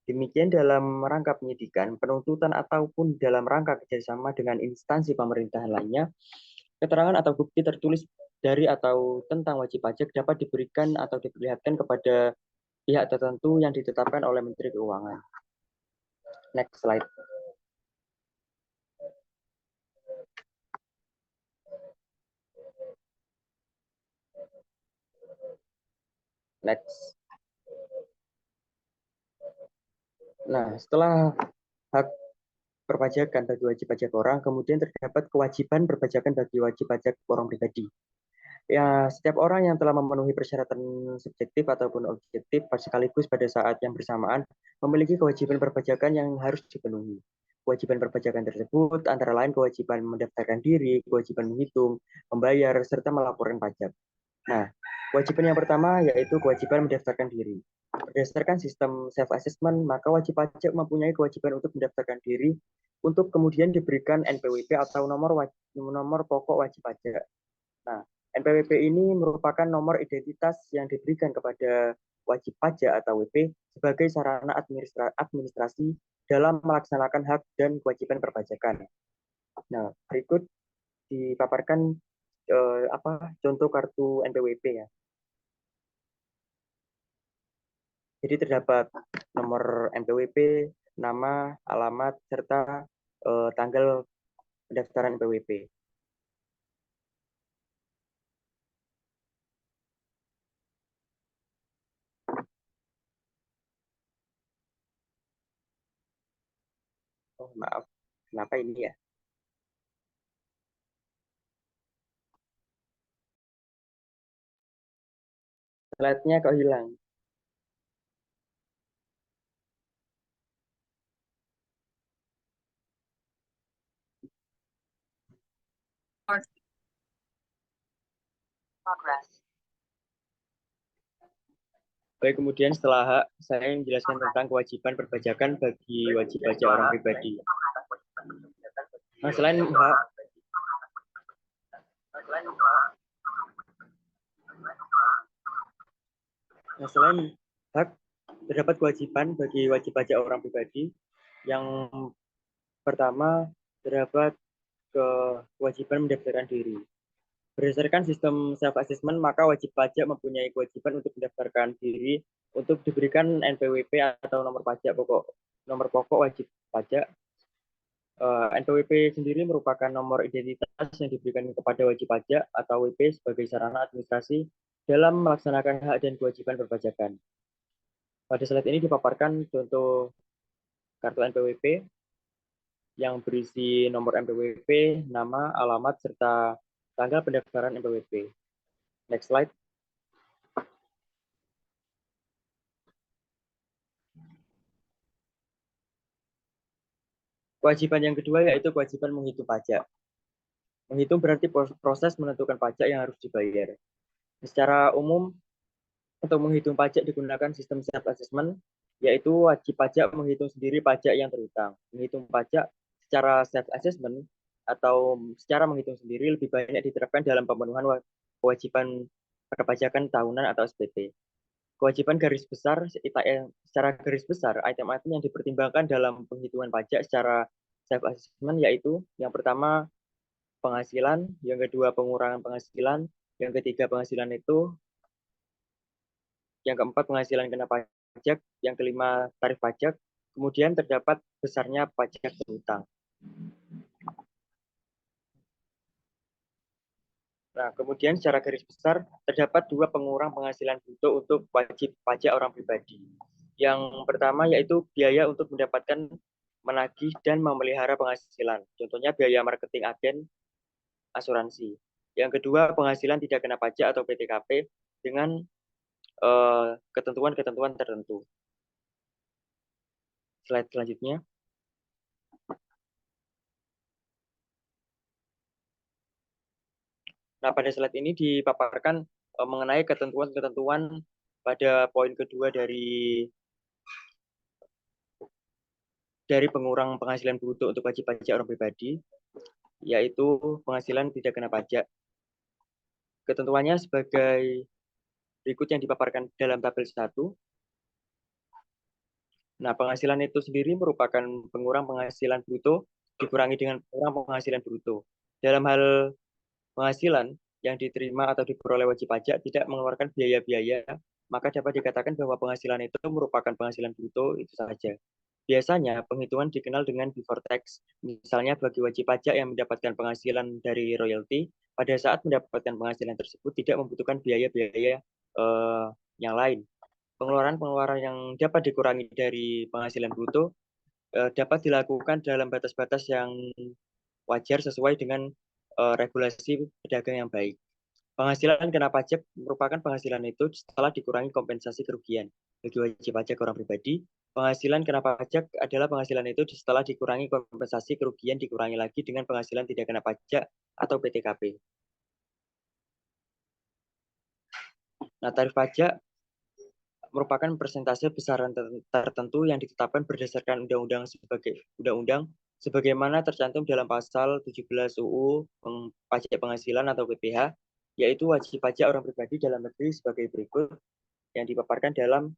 demikian dalam rangka penyidikan, penuntutan, ataupun dalam rangka kerjasama dengan instansi pemerintahan lainnya, keterangan atau bukti tertulis dari atau tentang wajib pajak dapat diberikan atau diperlihatkan kepada pihak tertentu yang ditetapkan oleh Menteri Keuangan. Next slide. Next. Nah, setelah hak perpajakan bagi wajib pajak orang, kemudian terdapat kewajiban perpajakan bagi wajib pajak orang pribadi. Ya, setiap orang yang telah memenuhi persyaratan subjektif ataupun objektif sekaligus pada saat yang bersamaan memiliki kewajiban perpajakan yang harus dipenuhi. Kewajiban perpajakan tersebut antara lain kewajiban mendaftarkan diri, kewajiban menghitung, membayar, serta melaporkan pajak. Nah, kewajiban yang pertama yaitu kewajiban mendaftarkan diri. Berdasarkan sistem self-assessment, maka wajib pajak mempunyai kewajiban untuk mendaftarkan diri untuk kemudian diberikan NPWP atau nomor pokok wajib pajak. Nah, NPWP ini merupakan nomor identitas yang diberikan kepada wajib pajak atau WP sebagai sarana administrasi dalam melaksanakan hak dan kewajiban perpajakan. Nah, berikut dipaparkan contoh kartu NPWP ya. Jadi terdapat nomor NPWP, nama, alamat, serta tanggal pendaftaran NPWP. Oh, maaf, kenapa ini ya? Slide-nya kok hilang? Baik, kemudian setelah hak, saya menjelaskan tentang kewajiban perpajakan bagi wajib pajak orang pribadi. Nah, selain hak, terdapat kewajiban bagi wajib pajak orang pribadi. Yang pertama, terdapat kewajiban mendaftarkan diri. Berdasarkan sistem self-assessment, maka wajib pajak mempunyai kewajiban untuk mendaftarkan diri untuk diberikan NPWP atau nomor pokok wajib pajak NPWP sendiri merupakan nomor identitas yang diberikan kepada wajib pajak atau WP sebagai sarana administrasi dalam melaksanakan hak dan kewajiban perpajakan. Pada slide ini dipaparkan contoh kartu NPWP yang berisi nomor NPWP, nama, alamat, serta tanggal pendaftaran NPWP. Next slide. Kewajiban yang kedua yaitu kewajiban menghitung pajak. Menghitung berarti proses menentukan pajak yang harus dibayar. Secara umum, untuk menghitung pajak digunakan sistem self-assessment, yaitu wajib pajak menghitung sendiri pajak yang terutang. Menghitung pajak secara self-assessment atau secara menghitung sendiri lebih banyak diterapkan dalam pemenuhan kewajiban perpajakan tahunan atau SPT. Kewajiban garis besar, secara garis besar, item-item yang dipertimbangkan dalam penghitungan pajak secara self-assessment yaitu yang pertama penghasilan, yang kedua pengurangan penghasilan, yang ketiga penghasilan itu, yang keempat penghasilan kena pajak, yang kelima tarif pajak, kemudian terdapat besarnya pajak berhutang. Nah, kemudian secara garis besar terdapat dua pengurang penghasilan bruto untuk wajib pajak orang pribadi. Yang pertama yaitu biaya untuk mendapatkan, menagih, dan memelihara penghasilan. Contohnya biaya marketing agen, asuransi. Yang kedua, penghasilan tidak kena pajak atau PTKP dengan ketentuan-ketentuan tertentu. Slide selanjutnya. Nah, pada slide ini dipaparkan mengenai ketentuan-ketentuan pada poin kedua dari pengurang penghasilan bruto untuk wajib pajak orang pribadi, yaitu penghasilan tidak kena pajak. Ketentuannya sebagai berikut yang dipaparkan dalam tabel 1. Nah, penghasilan itu sendiri merupakan pengurang penghasilan bruto dikurangi dengan pengurang penghasilan bruto. Dalam hal penghasilan yang diterima atau diperoleh wajib pajak tidak mengeluarkan biaya-biaya, maka dapat dikatakan bahwa penghasilan itu merupakan penghasilan bruto itu saja. Biasanya penghitungan dikenal dengan before tax. Misalnya bagi wajib pajak yang mendapatkan penghasilan dari royalti, pada saat mendapatkan penghasilan tersebut tidak membutuhkan biaya-biaya yang lain. Pengeluaran-pengeluaran yang dapat dikurangi dari penghasilan bruto dapat dilakukan dalam batas-batas yang wajar sesuai dengan regulasi pedagang yang baik. Penghasilan kena pajak merupakan penghasilan itu setelah dikurangi kompensasi kerugian. Bagi wajib pajak orang pribadi, penghasilan kena pajak adalah penghasilan itu setelah dikurangi kompensasi kerugian dikurangi lagi dengan penghasilan tidak kena pajak atau PTKP. Nah, tarif pajak merupakan persentase besaran tertentu yang ditetapkan berdasarkan undang-undang sebagaimana tercantum dalam pasal 17 UU Pajak Penghasilan atau PPH, yaitu wajib pajak orang pribadi dalam negeri sebagai berikut yang dipaparkan dalam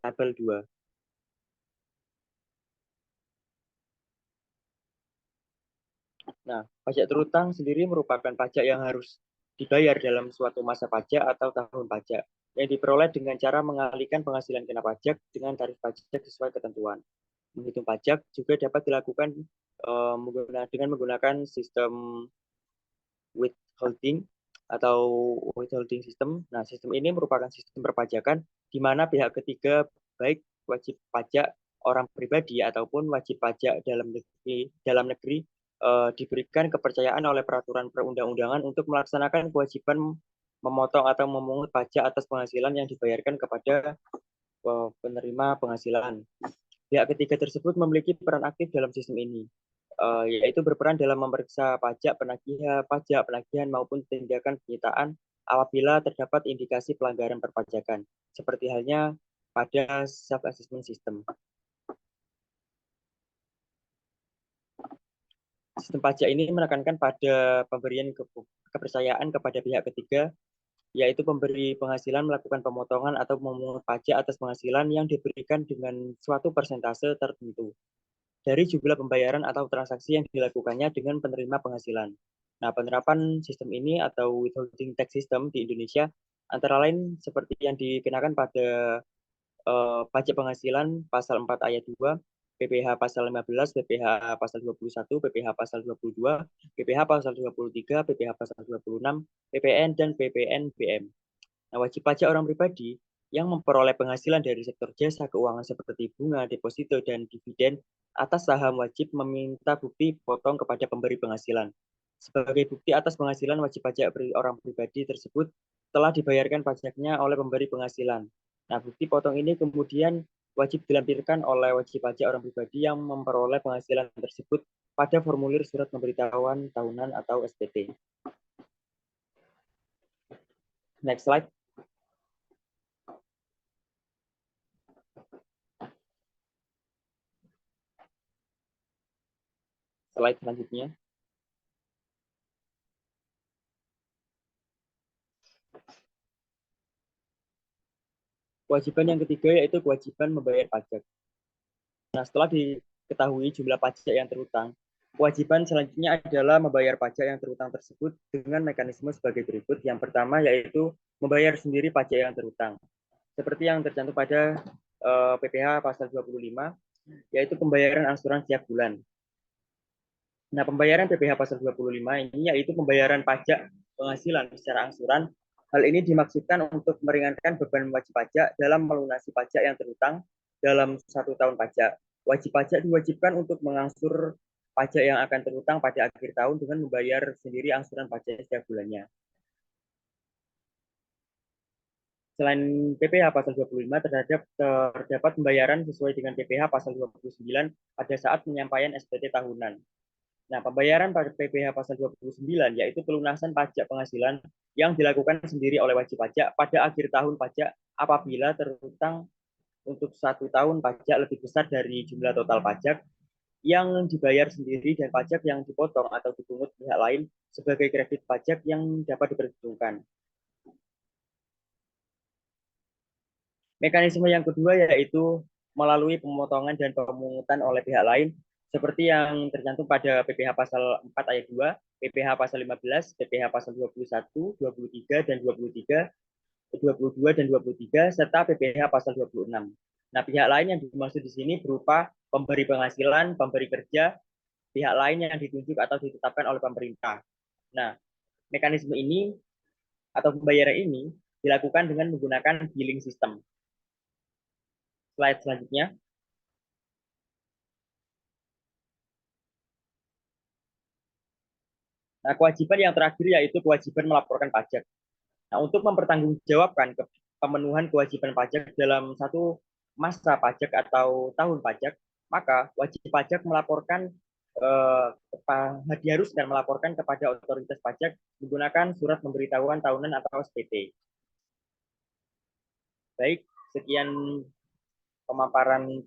tabel 2. Nah, pajak terutang sendiri merupakan pajak yang harus dibayar dalam suatu masa pajak atau tahun pajak yang diperoleh dengan cara mengalihkan penghasilan kena pajak dengan tarif pajak sesuai ketentuan. Menghitung pajak juga dapat dilakukan dengan menggunakan sistem withholding atau withholding system. Nah, sistem ini merupakan sistem perpajakan di mana pihak ketiga baik wajib pajak orang pribadi ataupun wajib pajak dalam negeri diberikan kepercayaan oleh peraturan perundang-undangan untuk melaksanakan kewajiban memotong atau memungut pajak atas penghasilan yang dibayarkan kepada penerima penghasilan. Pihak ketiga tersebut memiliki peran aktif dalam sistem ini, yaitu berperan dalam memeriksa pajak penagihan maupun tindakan penyitaan apabila terdapat indikasi pelanggaran perpajakan, seperti halnya pada self-assessment system. Sistem pajak ini menekankan pada pemberian kepercayaan kepada pihak ketiga, yaitu pemberi penghasilan melakukan pemotongan atau memungut pajak atas penghasilan yang diberikan dengan suatu persentase tertentu dari jumlah pembayaran atau transaksi yang dilakukannya dengan penerima penghasilan. Nah, penerapan sistem ini atau withholding tax system di Indonesia antara lain seperti yang dikenakan pada pajak penghasilan pasal 4 ayat 2 PPh pasal 15, PPh pasal 21, PPh pasal 22, PPh pasal 23, PPh pasal 26, PPN, dan PPNBM. Nah, wajib pajak orang pribadi yang memperoleh penghasilan dari sektor jasa keuangan seperti bunga, deposito, dan dividen atas saham wajib meminta bukti potong kepada pemberi penghasilan. Sebagai bukti atas penghasilan wajib pajak orang pribadi tersebut telah dibayarkan pajaknya oleh pemberi penghasilan. Nah, bukti potong ini kemudian wajib dilampirkan oleh wajib pajak orang pribadi yang memperoleh penghasilan tersebut pada formulir surat pemberitahuan tahunan atau SPT. Next slide. Slide selanjutnya. Kewajiban yang ketiga yaitu kewajiban membayar pajak. Nah, setelah diketahui jumlah pajak yang terutang, kewajiban selanjutnya adalah membayar pajak yang terutang tersebut dengan mekanisme sebagai berikut. Yang pertama yaitu membayar sendiri pajak yang terutang. Seperti yang tercantum pada PPh pasal 25, yaitu pembayaran angsuran setiap bulan. Nah, pembayaran PPh pasal 25 ini yaitu pembayaran pajak penghasilan secara angsuran. Hal ini dimaksudkan untuk meringankan beban wajib pajak dalam melunasi pajak yang terutang dalam 1 tahun pajak. Wajib pajak diwajibkan untuk mengangsur pajak yang akan terutang pada akhir tahun dengan membayar sendiri angsuran pajak setiap bulannya. Selain PPh pasal 25, terdapat pembayaran sesuai dengan PPh pasal 29 pada saat penyampaian SPT tahunan. Nah, pembayaran pada PPh pasal 29 yaitu pelunasan pajak penghasilan yang dilakukan sendiri oleh wajib pajak pada akhir tahun pajak apabila terutang untuk 1 tahun pajak lebih besar dari jumlah total pajak yang dibayar sendiri dan pajak yang dipotong atau dipungut pihak lain sebagai kredit pajak yang dapat diperhitungkan. Mekanisme yang kedua yaitu melalui pemotongan dan pemungutan oleh pihak lain seperti yang tercantum pada PPh pasal 4 ayat 2, PPh pasal 15, PPh pasal 21, 23 dan 23, 22 dan 23 serta PPh pasal 26. Nah, pihak lain yang dimaksud di sini berupa pemberi penghasilan, pemberi kerja, pihak lain yang ditunjuk atau ditetapkan oleh pemerintah. Nah, mekanisme ini atau pembayaran ini dilakukan dengan menggunakan billing system. Slide selanjutnya. Nah, kewajiban yang terakhir yaitu kewajiban melaporkan pajak. Nah, untuk mempertanggungjawabkan pemenuhan kewajiban pajak dalam satu masa pajak atau tahun pajak, maka wajib pajak melaporkan diharuskan melaporkan kepada otoritas pajak menggunakan surat pemberitahuan tahunan atau SPT. Baik, sekian pemaparan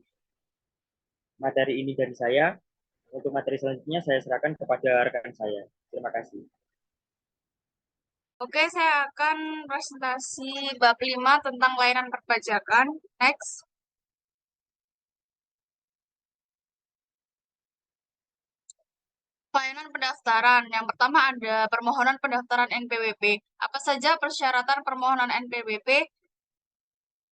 materi ini dari saya. Untuk materi selanjutnya saya serahkan kepada rekan saya. Terima kasih. Oke, saya akan presentasi bab 5 tentang layanan perpajakan. Next. Layanan pendaftaran. Yang pertama ada permohonan pendaftaran NPWP. Apa saja persyaratan permohonan NPWP?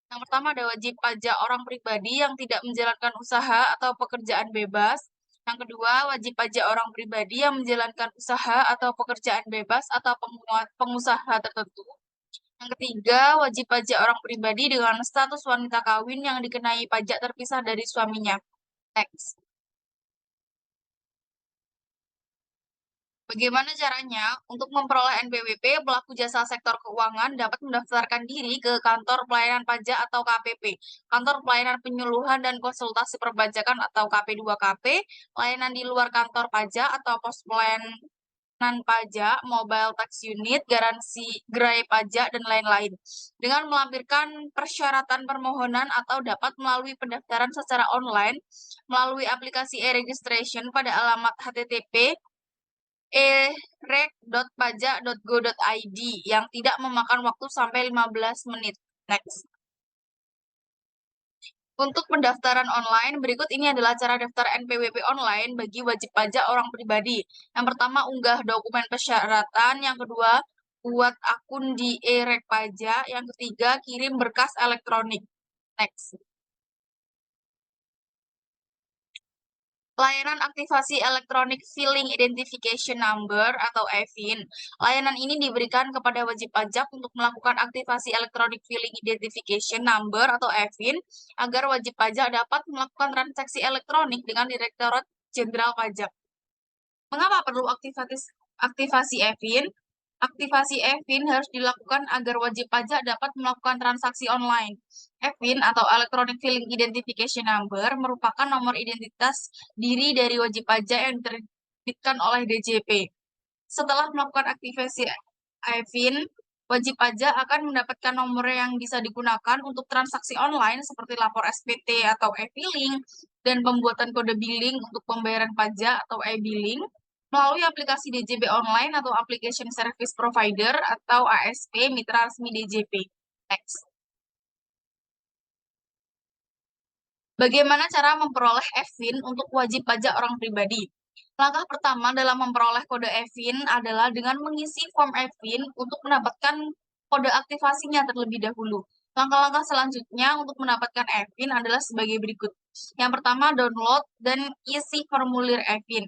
Yang pertama ada wajib pajak orang pribadi yang tidak menjalankan usaha atau pekerjaan bebas. Yang kedua, wajib pajak orang pribadi yang menjalankan usaha atau pekerjaan bebas atau pengusaha tertentu. Yang ketiga, wajib pajak orang pribadi dengan status wanita kawin yang dikenai pajak terpisah dari suaminya. Next. Bagaimana caranya? Untuk memperoleh NPWP, pelaku jasa sektor keuangan dapat mendaftarkan diri ke Kantor Pelayanan Pajak atau KPP, Kantor Pelayanan Penyuluhan dan Konsultasi Perpajakan atau KP2KP, layanan di luar kantor pajak atau pos pelayanan pajak, mobile tax unit, garansi gerai pajak, dan lain-lain. Dengan melampirkan persyaratan permohonan atau dapat melalui pendaftaran secara online melalui aplikasi e-registration pada alamat http erek.pajak.go.id yang tidak memakan waktu sampai 15 menit. Next. Untuk pendaftaran online, berikut ini adalah cara daftar NPWP online bagi wajib pajak orang pribadi. Yang pertama, unggah dokumen persyaratan. Yang kedua, buat akun di Erek Pajak. Yang ketiga, kirim berkas elektronik. Next. Layanan aktivasi Electronic Filing Identification Number atau EFIN. Layanan ini diberikan kepada wajib pajak untuk melakukan aktivasi Electronic Filing Identification Number atau EFIN agar wajib pajak dapat melakukan transaksi elektronik dengan Direktorat Jenderal Pajak. Mengapa perlu aktivasi EFIN? Aktivasi EFIN harus dilakukan agar wajib pajak dapat melakukan transaksi online. EFIN atau Electronic Filing Identification Number merupakan nomor identitas diri dari wajib pajak yang diterbitkan oleh DJP. Setelah melakukan aktivasi EFIN, wajib pajak akan mendapatkan nomor yang bisa digunakan untuk transaksi online seperti lapor SPT atau e-filing dan pembuatan kode billing untuk pembayaran pajak atau e-billing melalui aplikasi DJP Online atau Application Service Provider atau ASP mitra resmi DJP. Next. Bagaimana cara memperoleh EFIN untuk wajib pajak orang pribadi? Langkah pertama dalam memperoleh kode EFIN adalah dengan mengisi form EFIN untuk mendapatkan kode aktivasinya terlebih dahulu. Langkah-langkah selanjutnya untuk mendapatkan EFIN adalah sebagai berikut. Yang pertama, download dan isi formulir EFIN.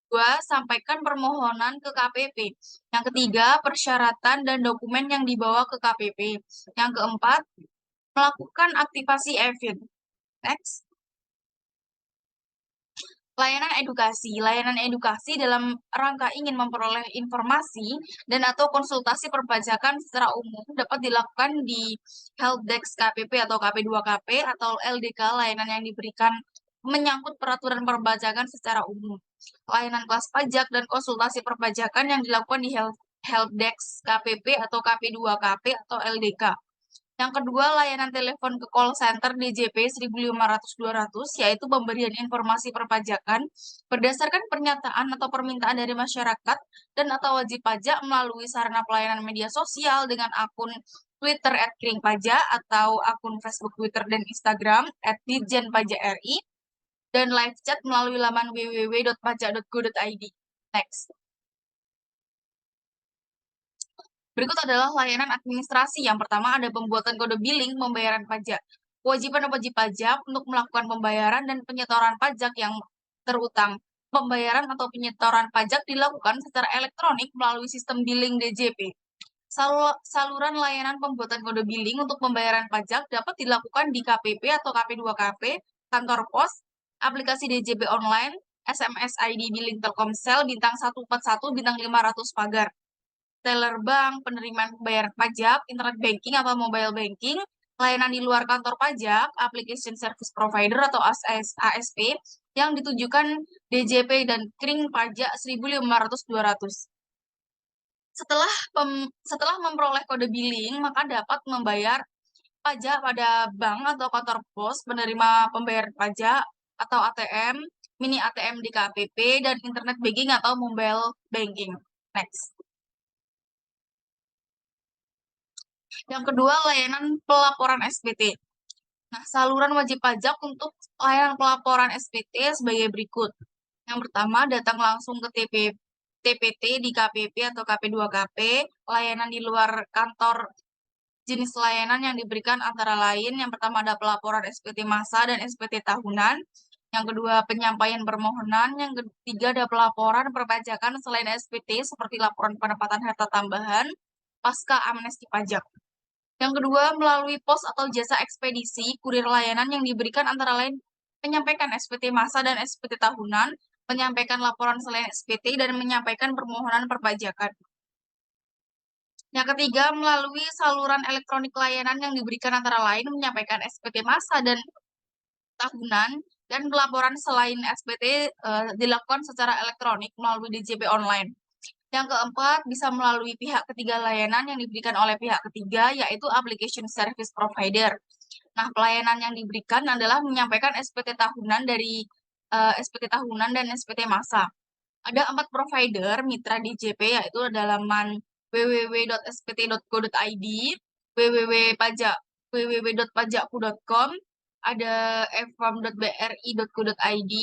2. Sampaikan permohonan ke KPP. Yang ketiga, persyaratan dan dokumen yang dibawa ke KPP. Yang keempat, melakukan aktivasi EFIN. Next. Layanan edukasi. Layanan edukasi dalam rangka ingin memperoleh informasi dan atau konsultasi perpajakan secara umum dapat dilakukan di Helpdesk KPP atau KP2KP atau LDK, layanan yang diberikan menyangkut peraturan perpajakan secara umum. Layanan kelas pajak dan konsultasi perpajakan yang dilakukan di Helpdesk KPP atau KP2KP atau LDK. Yang kedua, layanan telepon ke call center DJP 1500-200, yaitu pemberian informasi perpajakan berdasarkan pernyataan atau permintaan dari masyarakat dan atau wajib pajak melalui sarana pelayanan media sosial dengan akun Twitter @kringpajak atau akun Facebook, Twitter, dan Instagram @ditjenpajakri dan live chat melalui laman www.pajak.go.id. Next. Berikut adalah layanan administrasi. Yang pertama ada pembuatan kode billing pembayaran pajak. Kewajiban wajib pajak untuk melakukan pembayaran dan penyetoran pajak yang terutang. Pembayaran atau penyetoran pajak dilakukan secara elektronik melalui sistem billing DJP. Saluran layanan pembuatan kode billing untuk pembayaran pajak dapat dilakukan di KPP atau KP2KP, kantor pos, aplikasi DJP online, SMS ID billing Telkomsel bintang 141 bintang 500 pagar. Teller bank, penerimaan pembayaran pajak, internet banking atau mobile banking, layanan di luar kantor pajak, application service provider atau ASP yang ditujukan DJP dan Kring Pajak 1500-200. Setelah memperoleh kode billing, maka dapat membayar pajak pada bank atau kantor pos, penerima pembayaran pajak atau ATM, mini ATM di KPP, dan internet banking atau mobile banking. Next. Yang kedua, layanan pelaporan SPT. Nah, saluran wajib pajak untuk layanan pelaporan SPT sebagai berikut. Yang pertama, datang langsung ke TPT di KPP atau KP2KP. Layanan di luar kantor, jenis layanan yang diberikan antara lain. Yang pertama ada pelaporan SPT massa dan SPT tahunan. Yang kedua, penyampaian permohonan. Yang ketiga, ada pelaporan perpajakan selain SPT seperti laporan pendapatan harta tambahan, pasca amnesti pajak. Yang kedua, melalui pos atau jasa ekspedisi, kurir layanan yang diberikan antara lain menyampaikan SPT massa dan SPT tahunan, menyampaikan laporan selain SPT, dan menyampaikan permohonan perpajakan. Yang ketiga, melalui saluran elektronik layanan yang diberikan antara lain menyampaikan SPT massa dan tahunan, dan pelaporan selain SPT dilakukan secara elektronik melalui DJP online. Yang keempat, bisa melalui pihak ketiga layanan yang diberikan oleh pihak ketiga, yaitu application service provider. Nah, pelayanan yang diberikan adalah menyampaikan SPT tahunan SPT tahunan dan SPT massa. Ada 4 provider mitra DJP, yaitu laman www.spt.go.id, www.pajakku.com, ada fform.bri.go.id,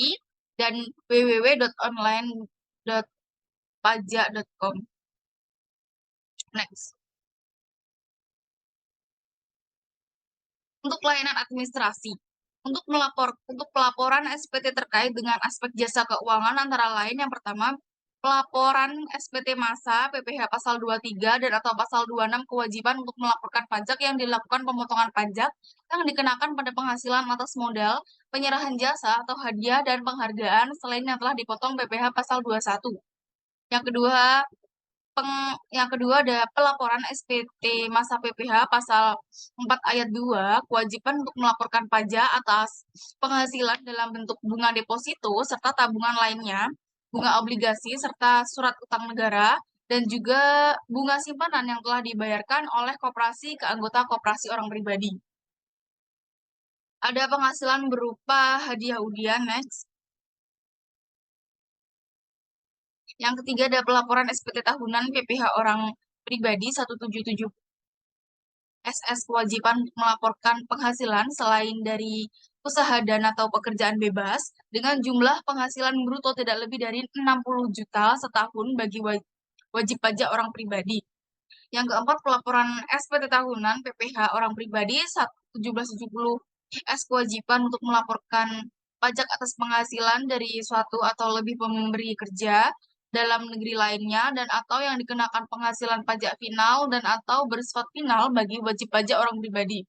dan www.online.pajak.com. Next. Untuk layanan administrasi. Untuk pelaporan SPT terkait dengan aspek jasa keuangan antara lain yang pertama, pelaporan SPT massa PPh pasal 23 dan atau pasal 26 kewajiban untuk melaporkan pajak yang dilakukan pemotongan pajak yang dikenakan pada penghasilan atas modal, penyerahan jasa atau hadiah dan penghargaan selain yang telah dipotong PPh pasal 21. Yang kedua ada pelaporan SPT massa PPh pasal 4 ayat 2, kewajiban untuk melaporkan pajak atas penghasilan dalam bentuk bunga deposito serta tabungan lainnya, bunga obligasi serta surat utang negara, dan juga bunga simpanan yang telah dibayarkan oleh koperasi ke anggota koperasi orang pribadi. Ada penghasilan berupa hadiah undian, next. Yang ketiga ada pelaporan SPT tahunan PPh orang pribadi 177 SS kewajiban melaporkan penghasilan selain dari usaha dan atau pekerjaan bebas dengan jumlah penghasilan bruto tidak lebih dari 60 juta setahun bagi wajib pajak orang pribadi. Yang keempat, pelaporan SPT tahunan PPh orang pribadi 1770 S kewajiban untuk melaporkan pajak atas penghasilan dari suatu atau lebih pemberi kerja dalam negeri lainnya dan atau yang dikenakan penghasilan pajak final dan atau bersifat final bagi wajib pajak orang pribadi.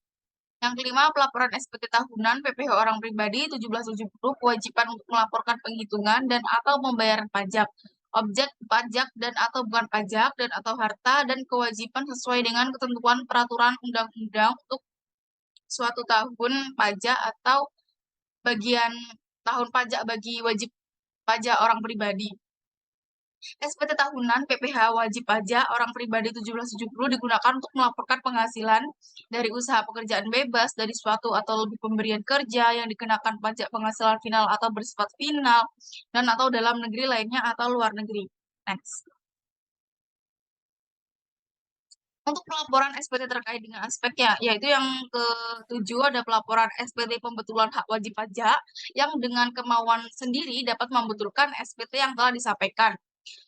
Yang kelima, pelaporan SPT tahunan PPh orang pribadi 1770 kewajiban untuk melaporkan penghitungan dan atau pembayaran pajak, objek pajak dan atau bukan pajak dan atau harta dan kewajiban sesuai dengan ketentuan peraturan undang-undang untuk suatu tahun pajak atau bagian tahun pajak bagi wajib pajak orang pribadi. SPT tahunan PPh wajib pajak orang pribadi 1770 digunakan untuk melaporkan penghasilan dari usaha pekerjaan bebas dari suatu atau lebih pemberian kerja yang dikenakan pajak penghasilan final atau bersifat final dan atau dalam negeri lainnya atau luar negeri. Next. Untuk pelaporan SPT terkait dengan aspeknya, yaitu yang ketujuh ada pelaporan SPT pembetulan hak wajib pajak yang dengan kemauan sendiri dapat membetulkan SPT yang telah disampaikan.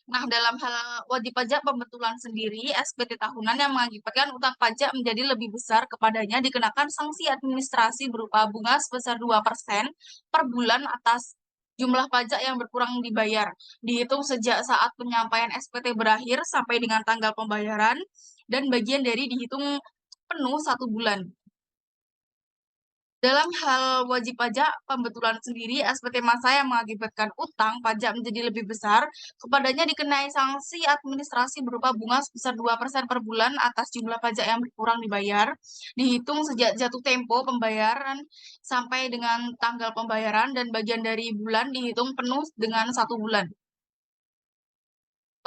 Nah, dalam hal wajib pajak pembetulan sendiri, SPT tahunan yang mengakibatkan utang pajak menjadi lebih besar kepadanya dikenakan sanksi administrasi berupa bunga sebesar 2% per bulan atas jumlah pajak yang berkurang dibayar, dihitung sejak saat penyampaian SPT berakhir sampai dengan tanggal pembayaran, dan bagian dari dihitung penuh 1 bulan. Dalam hal wajib pajak pembetulan sendiri, SPT massa yang mengakibatkan utang pajak menjadi lebih besar, kepadanya dikenai sanksi administrasi berupa bunga sebesar 2% per bulan atas jumlah pajak yang berkurang dibayar, dihitung sejak jatuh tempo pembayaran sampai dengan tanggal pembayaran, dan bagian dari bulan dihitung penuh dengan 1 bulan.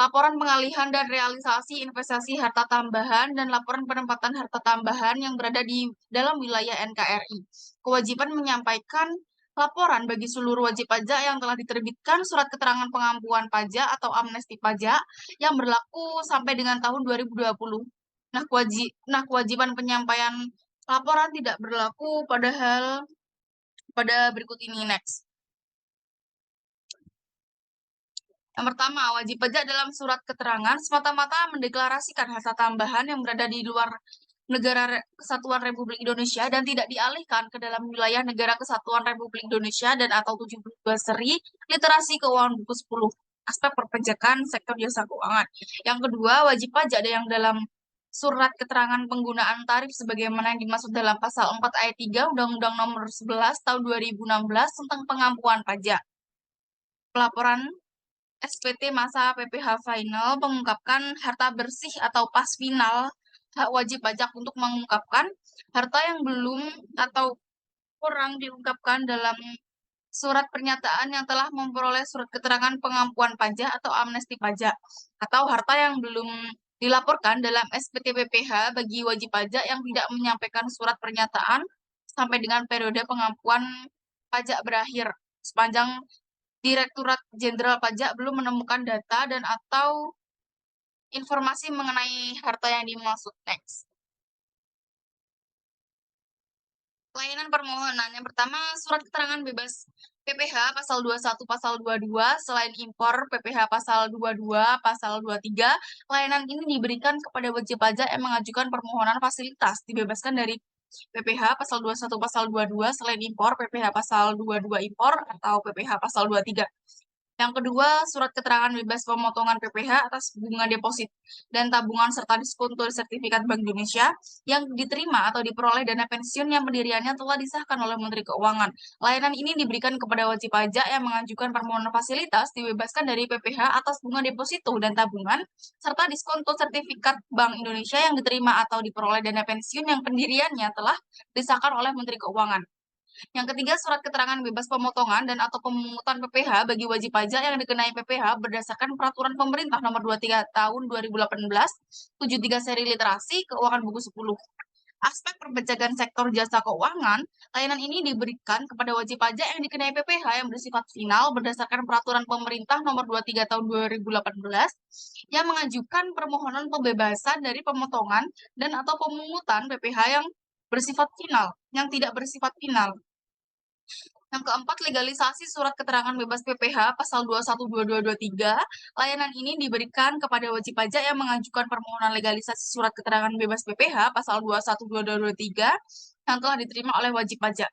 Laporan pengalihan dan realisasi investasi harta tambahan dan laporan penempatan harta tambahan yang berada di dalam wilayah NKRI. Kewajiban menyampaikan laporan bagi seluruh wajib pajak yang telah diterbitkan surat keterangan pengampuan pajak atau amnesti pajak yang berlaku sampai dengan tahun 2020. Nah, kewajiban penyampaian laporan tidak berlaku pada berikut ini, next. Yang pertama, wajib pajak dalam surat keterangan semata-mata mendeklarasikan harta tambahan yang berada di luar negara Kesatuan Republik Indonesia dan tidak dialihkan ke dalam wilayah negara Kesatuan Republik Indonesia dan atau 72 seri literasi keuangan buku 10 aspek perpajakan sektor jasa keuangan. Yang kedua, wajib pajak yang dalam surat keterangan penggunaan tarif sebagaimana yang dimaksud dalam pasal 4 ayat 3 Undang-Undang Nomor 11 Tahun 2016 tentang pengampuan pajak. Pelaporan SPT massa PPh final mengungkapkan harta bersih atau pas final hak wajib pajak untuk mengungkapkan harta yang belum atau kurang diungkapkan dalam surat pernyataan yang telah memperoleh surat keterangan pengampuan pajak atau amnesti pajak atau harta yang belum dilaporkan dalam SPT PPh bagi wajib pajak yang tidak menyampaikan surat pernyataan sampai dengan periode pengampuan pajak berakhir sepanjang Direktorat Jenderal Pajak belum menemukan data dan atau informasi mengenai harta yang dimaksud. Next. Pelayanan permohonan. Yang pertama, surat keterangan bebas PPh pasal 21, pasal 22, selain impor PPh pasal 22, pasal 23, layanan ini diberikan kepada wajib pajak yang mengajukan permohonan fasilitas dibebaskan dari PPh pasal 21 pasal 22 selain impor, PPh pasal 22 impor atau PPh pasal 23. Yang kedua, surat keterangan bebas pemotongan PPh atas bunga deposit dan tabungan serta diskonto sertifikat Bank Indonesia yang diterima atau diperoleh dana pensiun yang pendiriannya telah disahkan oleh Menteri Keuangan. Layanan ini diberikan kepada wajib pajak yang mengajukan permohonan fasilitas dibebaskan dari PPh atas bunga deposito dan tabungan serta diskonto sertifikat Bank Indonesia yang diterima atau diperoleh dana pensiun yang pendiriannya telah disahkan oleh Menteri Keuangan. Yang ketiga, surat keterangan bebas pemotongan dan atau pemungutan PPh bagi wajib pajak yang dikenai PPh berdasarkan Peraturan Pemerintah Nomor 23 Tahun 2018, 73 seri literasi Keuangan Buku 10. Aspek perpajakan sektor jasa keuangan, layanan ini diberikan kepada wajib pajak yang dikenai PPh yang bersifat final berdasarkan Peraturan Pemerintah Nomor 23 Tahun 2018 yang mengajukan permohonan pembebasan dari pemotongan dan atau pemungutan PPh yang bersifat final, yang tidak bersifat final. Yang keempat, legalisasi surat keterangan bebas PPh pasal 21, 22, 23. Layanan ini diberikan kepada wajib pajak yang mengajukan permohonan legalisasi surat keterangan bebas PPh pasal 21, 22, 23 yang telah diterima oleh wajib pajak.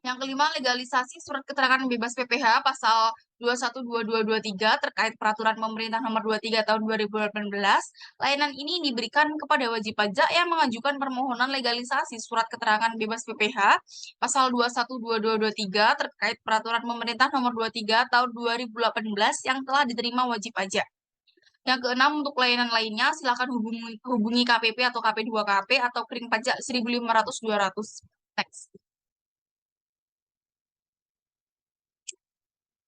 Yang kelima, legalisasi surat keterangan bebas PPh pasal 21, 22, 23 terkait Peraturan Pemerintah Nomor 23 Tahun 2018. Layanan ini diberikan kepada wajib pajak yang mengajukan permohonan legalisasi surat keterangan bebas PPh pasal 21, 22, 23 terkait Peraturan Pemerintah Nomor 23 Tahun 2018 yang telah diterima wajib pajak. Yang keenam, untuk layanan lainnya, silakan hubungi KPP atau KP2KP atau Kering Pajak 1500-200. Next.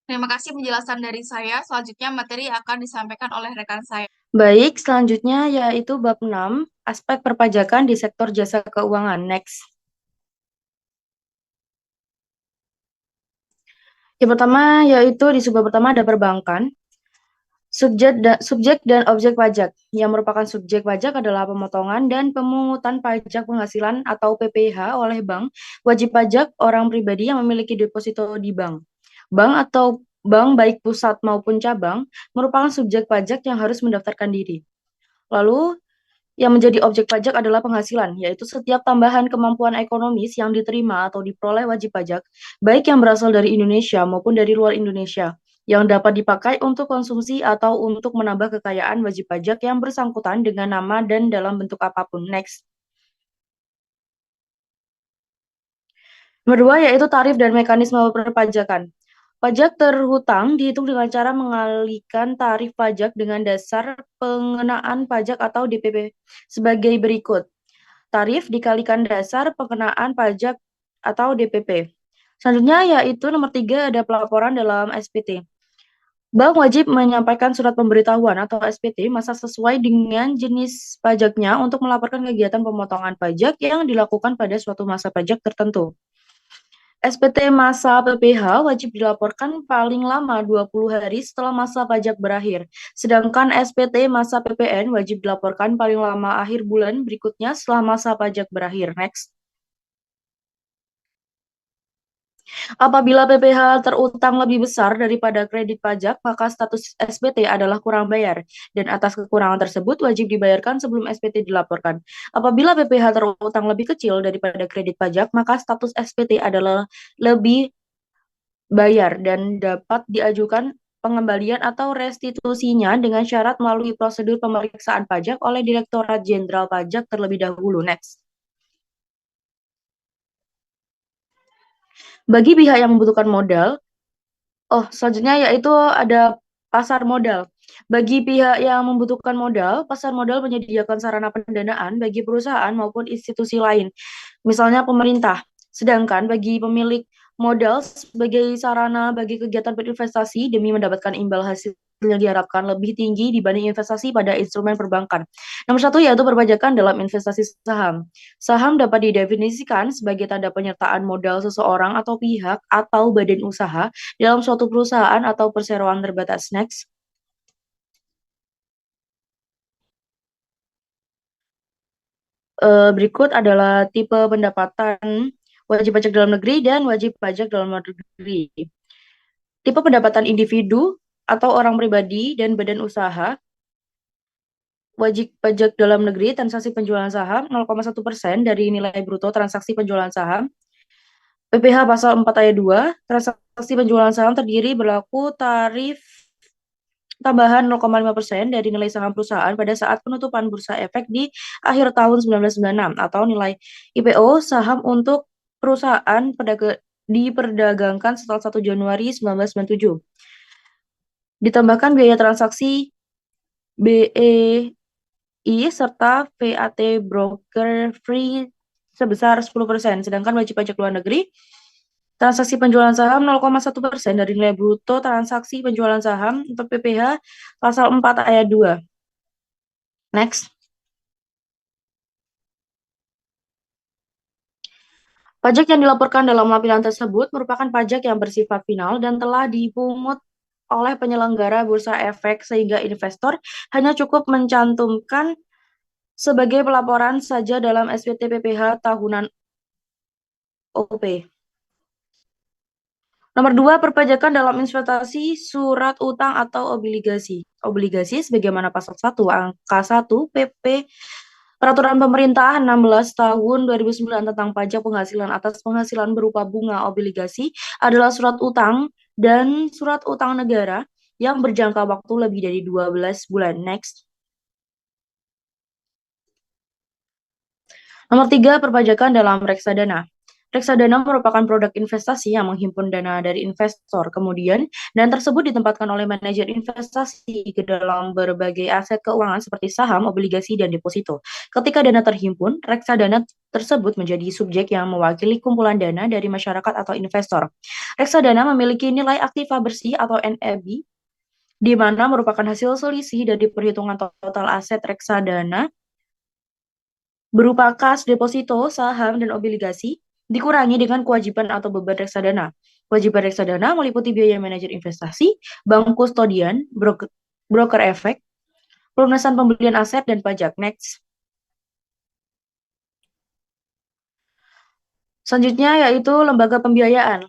Terima kasih penjelasan dari saya. Selanjutnya materi akan disampaikan oleh rekan saya. Baik, selanjutnya yaitu bab 6, aspek perpajakan di sektor jasa keuangan. Next. Yang pertama yaitu di subbab pertama ada perbankan. Subjek dan objek pajak. Yang merupakan subjek pajak adalah pemotongan dan pemungutan pajak penghasilan atau PPh oleh bank, wajib pajak orang pribadi yang memiliki deposito di bank. Bank atau bank baik pusat maupun cabang merupakan subjek pajak yang harus mendaftarkan diri. Lalu, yang menjadi objek pajak adalah penghasilan, yaitu setiap tambahan kemampuan ekonomis yang diterima atau diperoleh wajib pajak, baik yang berasal dari Indonesia maupun dari luar Indonesia, yang dapat dipakai untuk konsumsi atau untuk menambah kekayaan wajib pajak yang bersangkutan dengan nama dan dalam bentuk apapun. Next. Nomor 2 yaitu tarif dan mekanisme perpajakan. Pajak terhutang dihitung dengan cara mengalihkan tarif pajak dengan dasar pengenaan pajak atau DPP sebagai berikut. Tarif dikalikan dasar pengenaan pajak atau DPP. Selanjutnya yaitu nomor 3 ada pelaporan dalam SPT. Bank wajib menyampaikan surat pemberitahuan atau SPT masa sesuai dengan jenis pajaknya untuk melaporkan kegiatan pemotongan pajak yang dilakukan pada suatu masa pajak tertentu. SPT masa PPh wajib dilaporkan paling lama 20 hari setelah masa pajak berakhir. Sedangkan SPT masa PPN wajib dilaporkan paling lama akhir bulan berikutnya setelah masa pajak berakhir. Next. Apabila PPh terutang lebih besar daripada kredit pajak, maka status SPT adalah kurang bayar, dan atas kekurangan tersebut wajib dibayarkan sebelum SPT dilaporkan. Apabila PPh terutang lebih kecil daripada kredit pajak, maka status SPT adalah lebih bayar dan dapat diajukan pengembalian atau restitusinya dengan syarat melalui prosedur pemeriksaan pajak oleh Direktorat Jenderal Pajak terlebih dahulu. Next. Bagi pihak yang membutuhkan modal, selanjutnya yaitu ada pasar modal. Bagi pihak yang membutuhkan modal, pasar modal menyediakan sarana pendanaan bagi perusahaan maupun institusi lain, misalnya pemerintah. Sedangkan bagi pemilik modal sebagai sarana bagi kegiatan berinvestasi demi mendapatkan imbal hasil yang diharapkan lebih tinggi dibanding investasi pada instrumen perbankan. Nomor 1 yaitu perpajakan dalam investasi saham. Saham dapat didefinisikan sebagai tanda penyertaan modal seseorang atau pihak atau badan usaha dalam suatu perusahaan atau perseroan terbatas. Next. Berikut adalah tipe pendapatan wajib pajak dalam negeri dan wajib pajak dalam luar negeri. Tipe pendapatan individu atau orang pribadi dan badan usaha. wajib pajak dalam negeri transaksi penjualan saham 0,1% dari nilai bruto transaksi penjualan saham. PPh pasal 4 ayat 2, transaksi penjualan saham terdiri berlaku tarif tambahan 0,5% dari nilai saham perusahaan pada saat penutupan bursa efek di akhir tahun 1996 atau nilai IPO saham untuk perusahaan diperdagangkan setelah 1 Januari 1997. Ditambahkan biaya transaksi BEI serta VAT broker fee sebesar 10%, sedangkan wajib pajak luar negeri transaksi penjualan saham 0,1% dari nilai bruto transaksi penjualan saham untuk PPh pasal 4 ayat 2. Next. Pajak yang dilaporkan dalam lampiran tersebut merupakan pajak yang bersifat final dan telah dipungut oleh penyelenggara bursa efek sehingga investor hanya cukup mencantumkan sebagai pelaporan saja dalam SPT PPh tahunan OP. Nomor 2, perpajakan dalam investasi surat utang atau obligasi. Obligasi sebagaimana pasal 1 angka 1 PP Peraturan Pemerintah 16 tahun 2009 tentang pajak penghasilan atas penghasilan berupa bunga obligasi adalah surat utang dan surat utang negara yang berjangka waktu lebih dari 12 bulan. Next. Nomor 3, perpajakan dalam reksadana. Reksadana merupakan produk investasi yang menghimpun dana dari investor. Kemudian, dana tersebut ditempatkan oleh manajer investasi ke dalam berbagai aset keuangan seperti saham, obligasi, dan deposito. Ketika dana terhimpun, reksadana tersebut menjadi subjek yang mewakili kumpulan dana dari masyarakat atau investor. Reksadana memiliki nilai aktiva bersih atau NAB, di mana merupakan hasil selisih dari perhitungan total aset reksadana berupa kas, deposito, saham, dan obligasi, dikurangi dengan kewajiban atau beban reksadana. Kewajiban reksadana meliputi biaya manajer investasi, bank kustodian, broker efek, pelunasan pembelian aset, dan pajak. Next. Selanjutnya yaitu lembaga pembiayaan.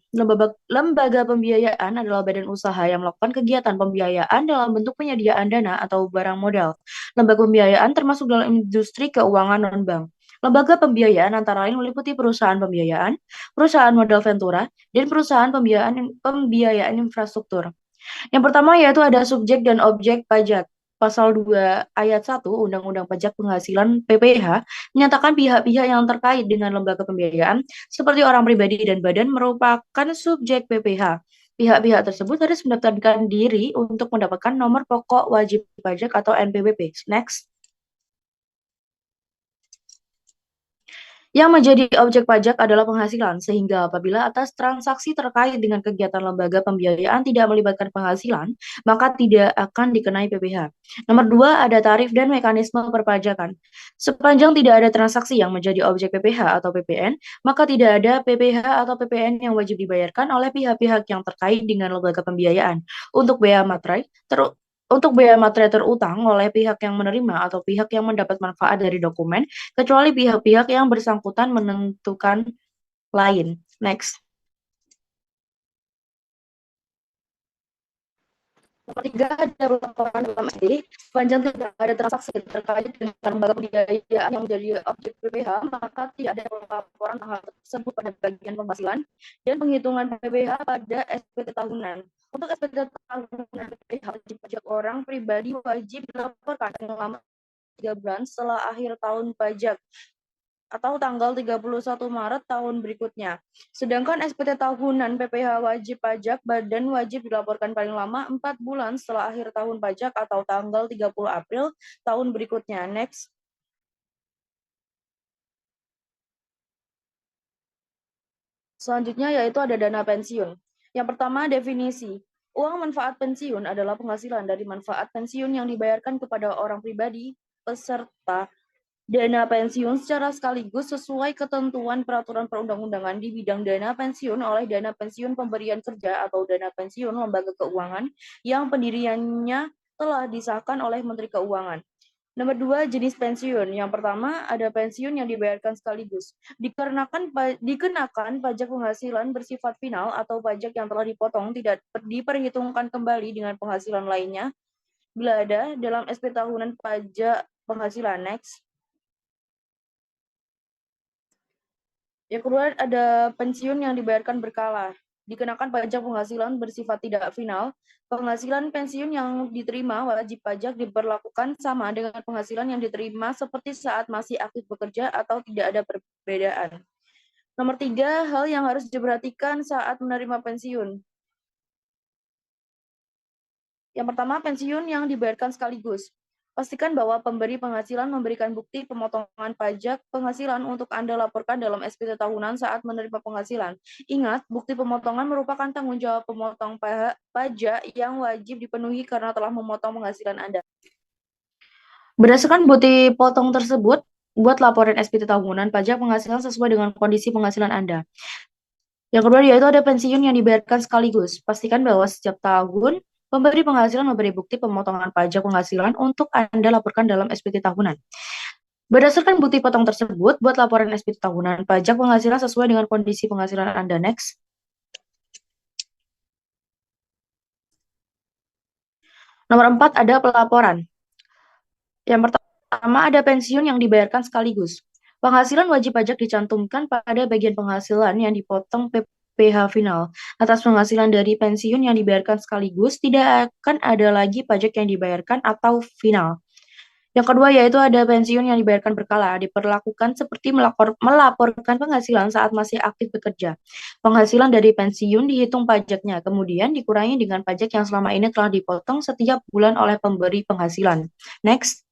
Lembaga pembiayaan adalah badan usaha yang melakukan kegiatan pembiayaan dalam bentuk penyediaan dana atau barang modal. Lembaga pembiayaan termasuk dalam industri keuangan non-bank. Lembaga pembiayaan antara lain meliputi perusahaan pembiayaan, perusahaan modal ventura, dan perusahaan pembiayaan infrastruktur. Yang pertama yaitu ada subjek dan objek pajak. Pasal 2 ayat 1 Undang-Undang Pajak Penghasilan PPh menyatakan pihak-pihak yang terkait dengan lembaga pembiayaan seperti orang pribadi dan badan merupakan subjek PPh. Pihak-pihak tersebut harus mendaftarkan diri untuk mendapatkan nomor pokok wajib pajak atau NPWP. Next. Yang menjadi objek pajak adalah penghasilan, sehingga apabila atas transaksi terkait dengan kegiatan lembaga pembiayaan tidak melibatkan penghasilan, maka tidak akan dikenai PPh. Nomor 2, ada tarif dan mekanisme perpajakan. Sepanjang tidak ada transaksi yang menjadi objek PPh atau PPN, maka tidak ada PPh atau PPN yang wajib dibayarkan oleh pihak-pihak yang terkait dengan lembaga pembiayaan. Untuk biaya materai terutang oleh pihak yang menerima atau pihak yang mendapat manfaat dari dokumen, kecuali pihak-pihak yang bersangkutan menentukan lain. Next. Nomor 3, ada laporan dalam SD. Sepanjang tidak ada transaksi terkait dengan lembaga pembiayaan yang menjadi objek PPh, maka tidak ada laporan hal tersebut pada bagian penghasilan dan penghitungan PPh pada SPT tahunan. Untuk SPT tahunan PPh, wajib pajak orang pribadi wajib dilaporkan selama 3 bulan setelah akhir tahun pajak atau tanggal 31 Maret tahun berikutnya. Sedangkan SPT tahunan PPh wajib pajak badan wajib dilaporkan paling lama 4 bulan setelah akhir tahun pajak atau tanggal 30 April tahun berikutnya. Next. Selanjutnya yaitu ada dana pensiun. Yang pertama, definisi. Uang manfaat pensiun adalah penghasilan dari manfaat pensiun yang dibayarkan kepada orang pribadi peserta dana pensiun secara sekaligus sesuai ketentuan peraturan perundang-undangan di bidang dana pensiun oleh dana pensiun pemberian kerja atau dana pensiun lembaga keuangan yang pendiriannya telah disahkan oleh Menteri Keuangan. Nomor 2, jenis pensiun. Yang pertama, ada pensiun yang dibayarkan sekaligus. Dikenakan pajak penghasilan bersifat final atau pajak yang telah dipotong tidak diperhitungkan kembali dengan penghasilan lainnya bila ada dalam SP tahunan pajak penghasilan. Next. Yang kedua ada pensiun yang dibayarkan berkala. Dikenakan pajak penghasilan bersifat tidak final. Penghasilan pensiun yang diterima wajib pajak diberlakukan sama dengan penghasilan yang diterima seperti saat masih aktif bekerja atau tidak ada perbedaan. Nomor 3, hal yang harus diperhatikan saat menerima pensiun. Yang pertama, pensiun yang dibayarkan sekaligus. Pastikan bahwa pemberi penghasilan memberikan bukti pemotongan pajak penghasilan untuk Anda laporkan dalam SPT tahunan saat menerima penghasilan. Ingat, bukti pemotongan merupakan tanggung jawab pemotong pajak yang wajib dipenuhi karena telah memotong penghasilan Anda. Berdasarkan bukti potong tersebut, buat laporan SPT tahunan pajak penghasilan sesuai dengan kondisi penghasilan Anda. Yang kedua yaitu ada pensiun yang dibayarkan sekaligus. Pastikan bahwa setiap tahun pemberi penghasilan memberi bukti pemotongan pajak penghasilan untuk Anda laporkan dalam SPT tahunan. Berdasarkan bukti potong tersebut, buat laporan SPT tahunan pajak penghasilan sesuai dengan kondisi penghasilan Anda. Next. Nomor 4 ada pelaporan. Yang pertama ada pensiun yang dibayarkan sekaligus. Penghasilan wajib pajak dicantumkan pada bagian penghasilan yang dipotong PPh final. Atas penghasilan dari pensiun yang dibayarkan sekaligus, tidak akan ada lagi pajak yang dibayarkan atau final. Yang kedua yaitu ada pensiun yang dibayarkan berkala, diperlakukan seperti melaporkan penghasilan saat masih aktif bekerja. Penghasilan dari pensiun dihitung pajaknya, kemudian dikurangi dengan pajak yang selama ini telah dipotong setiap bulan oleh pemberi penghasilan. Next.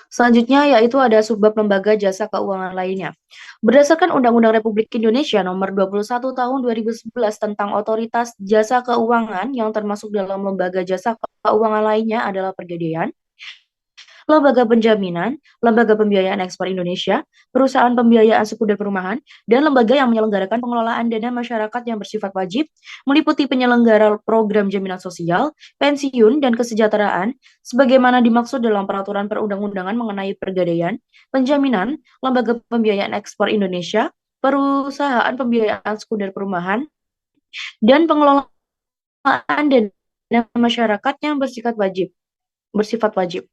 Selanjutnya yaitu ada subbab lembaga jasa keuangan lainnya. Berdasarkan Undang-Undang Republik Indonesia Nomor 21 Tahun 2011 tentang Otoritas Jasa Keuangan yang termasuk dalam lembaga jasa keuangan lainnya adalah Pegadaian, Lembaga Penjaminan, Lembaga Pembiayaan Ekspor Indonesia, Perusahaan Pembiayaan Sekunder Perumahan, dan lembaga yang menyelenggarakan pengelolaan dana masyarakat yang bersifat wajib, meliputi penyelenggara program jaminan sosial, pensiun, dan kesejahteraan, sebagaimana dimaksud dalam peraturan perundang-undangan mengenai pergadaian, penjaminan, Lembaga Pembiayaan Ekspor Indonesia, Perusahaan Pembiayaan Sekunder Perumahan, dan pengelolaan dana masyarakat yang bersifat wajib,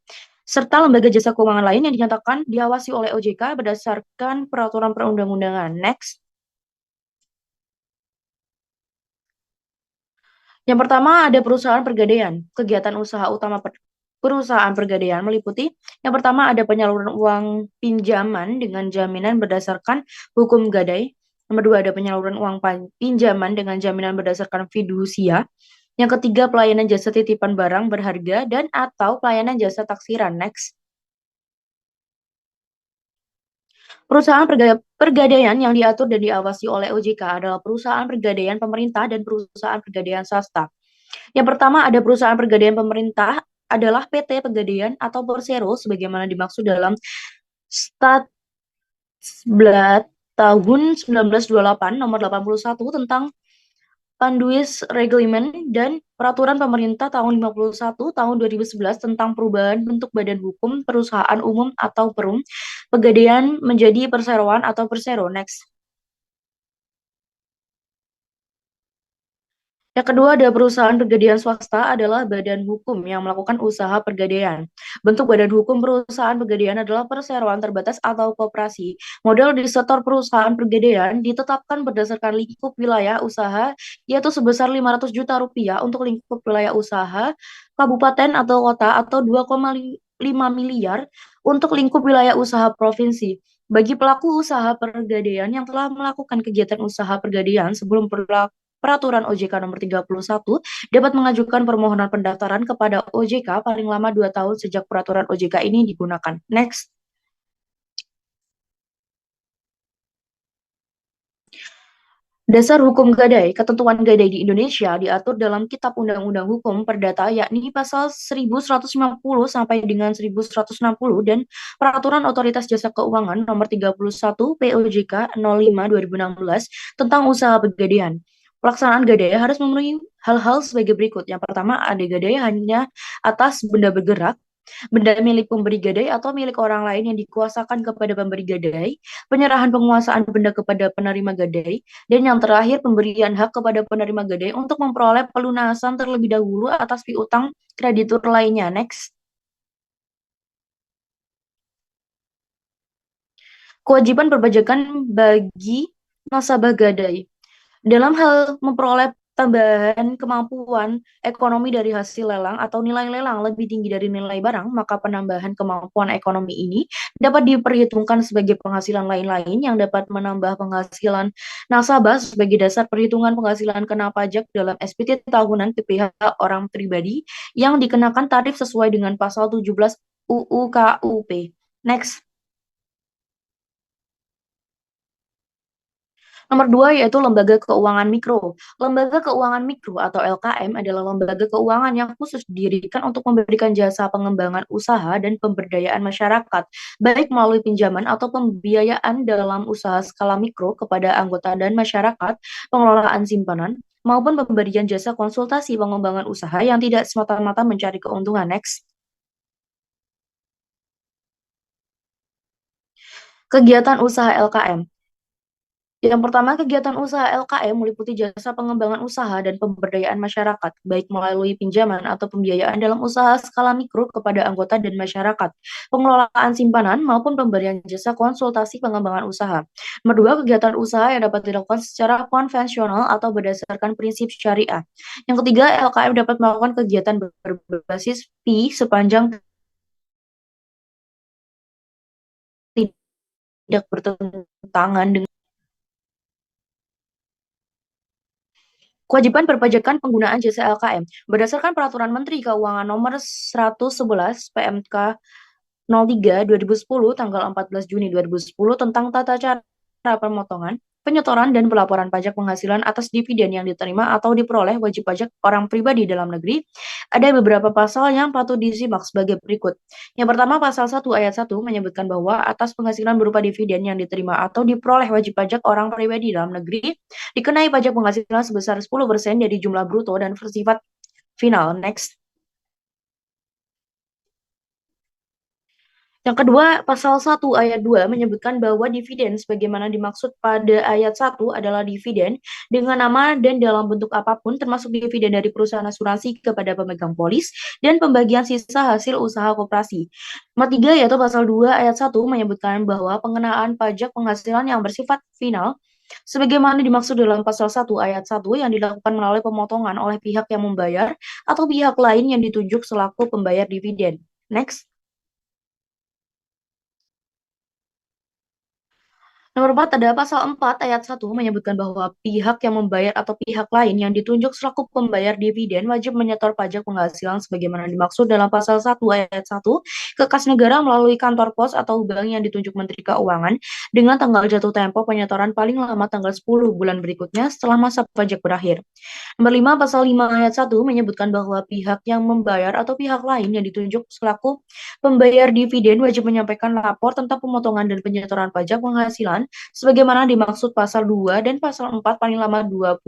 serta lembaga jasa keuangan lain yang dinyatakan diawasi oleh OJK berdasarkan peraturan perundang-undangan. Next. Yang pertama ada perusahaan pergadaian. Kegiatan usaha utama perusahaan pergadaian meliputi yang pertama ada penyaluran uang pinjaman dengan jaminan berdasarkan hukum gadai. Nomor 2 ada penyaluran uang pinjaman dengan jaminan berdasarkan fidusia. Yang ketiga, pelayanan jasa titipan barang berharga dan atau pelayanan jasa taksiran. Next. Perusahaan pergadaian yang diatur dan diawasi oleh OJK adalah perusahaan pergadaian pemerintah dan perusahaan pergadaian swasta. Yang pertama ada perusahaan pergadaian pemerintah adalah PT Pegadaian atau Persero sebagaimana dimaksud dalam Statsblad tahun 1928 nomor 81 tentang Panduis Reglement dan Peraturan Pemerintah tahun 51 tahun 2011 tentang perubahan bentuk badan hukum perusahaan umum atau Perum, Pegadaian menjadi perseroan atau Persero. Next. Yang kedua ada perusahaan pergadaian swasta adalah badan hukum yang melakukan usaha pergadaian. Bentuk badan hukum perusahaan pergadaian adalah perseroan terbatas atau koperasi. Model di sektor perusahaan pergadaian ditetapkan berdasarkan lingkup wilayah usaha yaitu sebesar 500 juta rupiah untuk lingkup wilayah usaha kabupaten atau kota atau 2,5 miliar untuk lingkup wilayah usaha provinsi. Bagi pelaku usaha pergadaian yang telah melakukan kegiatan usaha pergadaian sebelum Peraturan OJK nomor 31 dapat mengajukan permohonan pendaftaran kepada OJK paling lama 2 tahun sejak peraturan OJK ini digunakan. Next. Dasar hukum gadai. Ketentuan gadai di Indonesia diatur dalam Kitab Undang-Undang Hukum Perdata yakni pasal 1150 sampai dengan 1160 dan Peraturan Otoritas Jasa Keuangan nomor 31 POJK 05 2016 tentang usaha pegadaian. Pelaksanaan gadai harus memenuhi hal-hal sebagai berikut. Yang pertama, ada gadai hanya atas benda bergerak. benda milik pemberi gadai atau milik orang lain yang dikuasakan kepada pemberi gadai, penyerahan penguasaan benda kepada penerima gadai, dan yang terakhir pemberian hak kepada penerima gadai untuk memperoleh pelunasan terlebih dahulu atas piutang kreditur lainnya. Next. Kewajiban perpajakan bagi nasabah gadai. Dalam hal memperoleh tambahan kemampuan ekonomi dari hasil lelang atau nilai lelang lebih tinggi dari nilai barang, maka penambahan kemampuan ekonomi ini dapat diperhitungkan sebagai penghasilan lain-lain yang dapat menambah penghasilan nasabah sebagai dasar perhitungan penghasilan kena pajak dalam SPT tahunan PPh orang pribadi yang dikenakan tarif sesuai dengan pasal 17 UU KUP. Next. Nomor 2 yaitu lembaga keuangan mikro. Lembaga keuangan mikro atau LKM adalah lembaga keuangan yang khusus didirikan untuk memberikan jasa pengembangan usaha dan pemberdayaan masyarakat, baik melalui pinjaman atau pembiayaan dalam usaha skala mikro kepada anggota dan masyarakat, pengelolaan simpanan, maupun pemberian jasa konsultasi pengembangan usaha yang tidak semata-mata mencari keuntungan. Next. Kegiatan usaha LKM. Yang pertama, kegiatan usaha LKM meliputi jasa pengembangan usaha dan pemberdayaan masyarakat, baik melalui pinjaman atau pembiayaan dalam usaha skala mikro kepada anggota dan masyarakat, pengelolaan simpanan, maupun pemberian jasa konsultasi pengembangan usaha. Nomor 2, kegiatan usaha yang dapat dilakukan secara konvensional atau berdasarkan prinsip syariah. Yang ketiga, LKM dapat melakukan kegiatan berbasis fee sepanjang tidak bertentangan dengan kewajiban perpajakan penggunaan jasa LKM. Berdasarkan Peraturan Menteri Keuangan Nomor 111 PMK 03 2010 tanggal 14 Juni 2010 tentang tata cara pemotongan, penyetoran, dan pelaporan pajak penghasilan atas dividen yang diterima atau diperoleh wajib pajak orang pribadi dalam negeri, ada beberapa pasal yang patut disimak sebagai berikut. Yang pertama, pasal 1 ayat 1 menyebutkan bahwa atas penghasilan berupa dividen yang diterima atau diperoleh wajib pajak orang pribadi dalam negeri, dikenai pajak penghasilan sebesar 10% dari jumlah bruto dan bersifat final. Next. Yang kedua, pasal 1 ayat 2 menyebutkan bahwa dividen sebagaimana dimaksud pada ayat 1 adalah dividen dengan nama dan dalam bentuk apapun termasuk dividen dari perusahaan asuransi kepada pemegang polis dan pembagian sisa hasil usaha koperasi. Nomor 3 yaitu pasal 2 ayat 1 menyebutkan bahwa pengenaan pajak penghasilan yang bersifat final sebagaimana dimaksud dalam pasal 1 ayat 1 yang dilakukan melalui pemotongan oleh pihak yang membayar atau pihak lain yang ditunjuk selaku pembayar dividen. Next. Nomor 4 ada pasal 4 ayat 1 menyebutkan bahwa pihak yang membayar atau pihak lain yang ditunjuk selaku pembayar dividen wajib menyetor pajak penghasilan sebagaimana dimaksud dalam pasal 1 ayat 1 ke kas negara melalui kantor pos atau bank yang ditunjuk Menteri Keuangan dengan tanggal jatuh tempo penyetoran paling lama tanggal 10 bulan berikutnya setelah masa pajak berakhir. Nomor 5 pasal 5 ayat 1 menyebutkan bahwa pihak yang membayar atau pihak lain yang ditunjuk selaku pembayar dividen wajib menyampaikan lapor tentang pemotongan dan penyetoran pajak penghasilan sebagaimana dimaksud pasal 2 dan pasal 4 paling lama 20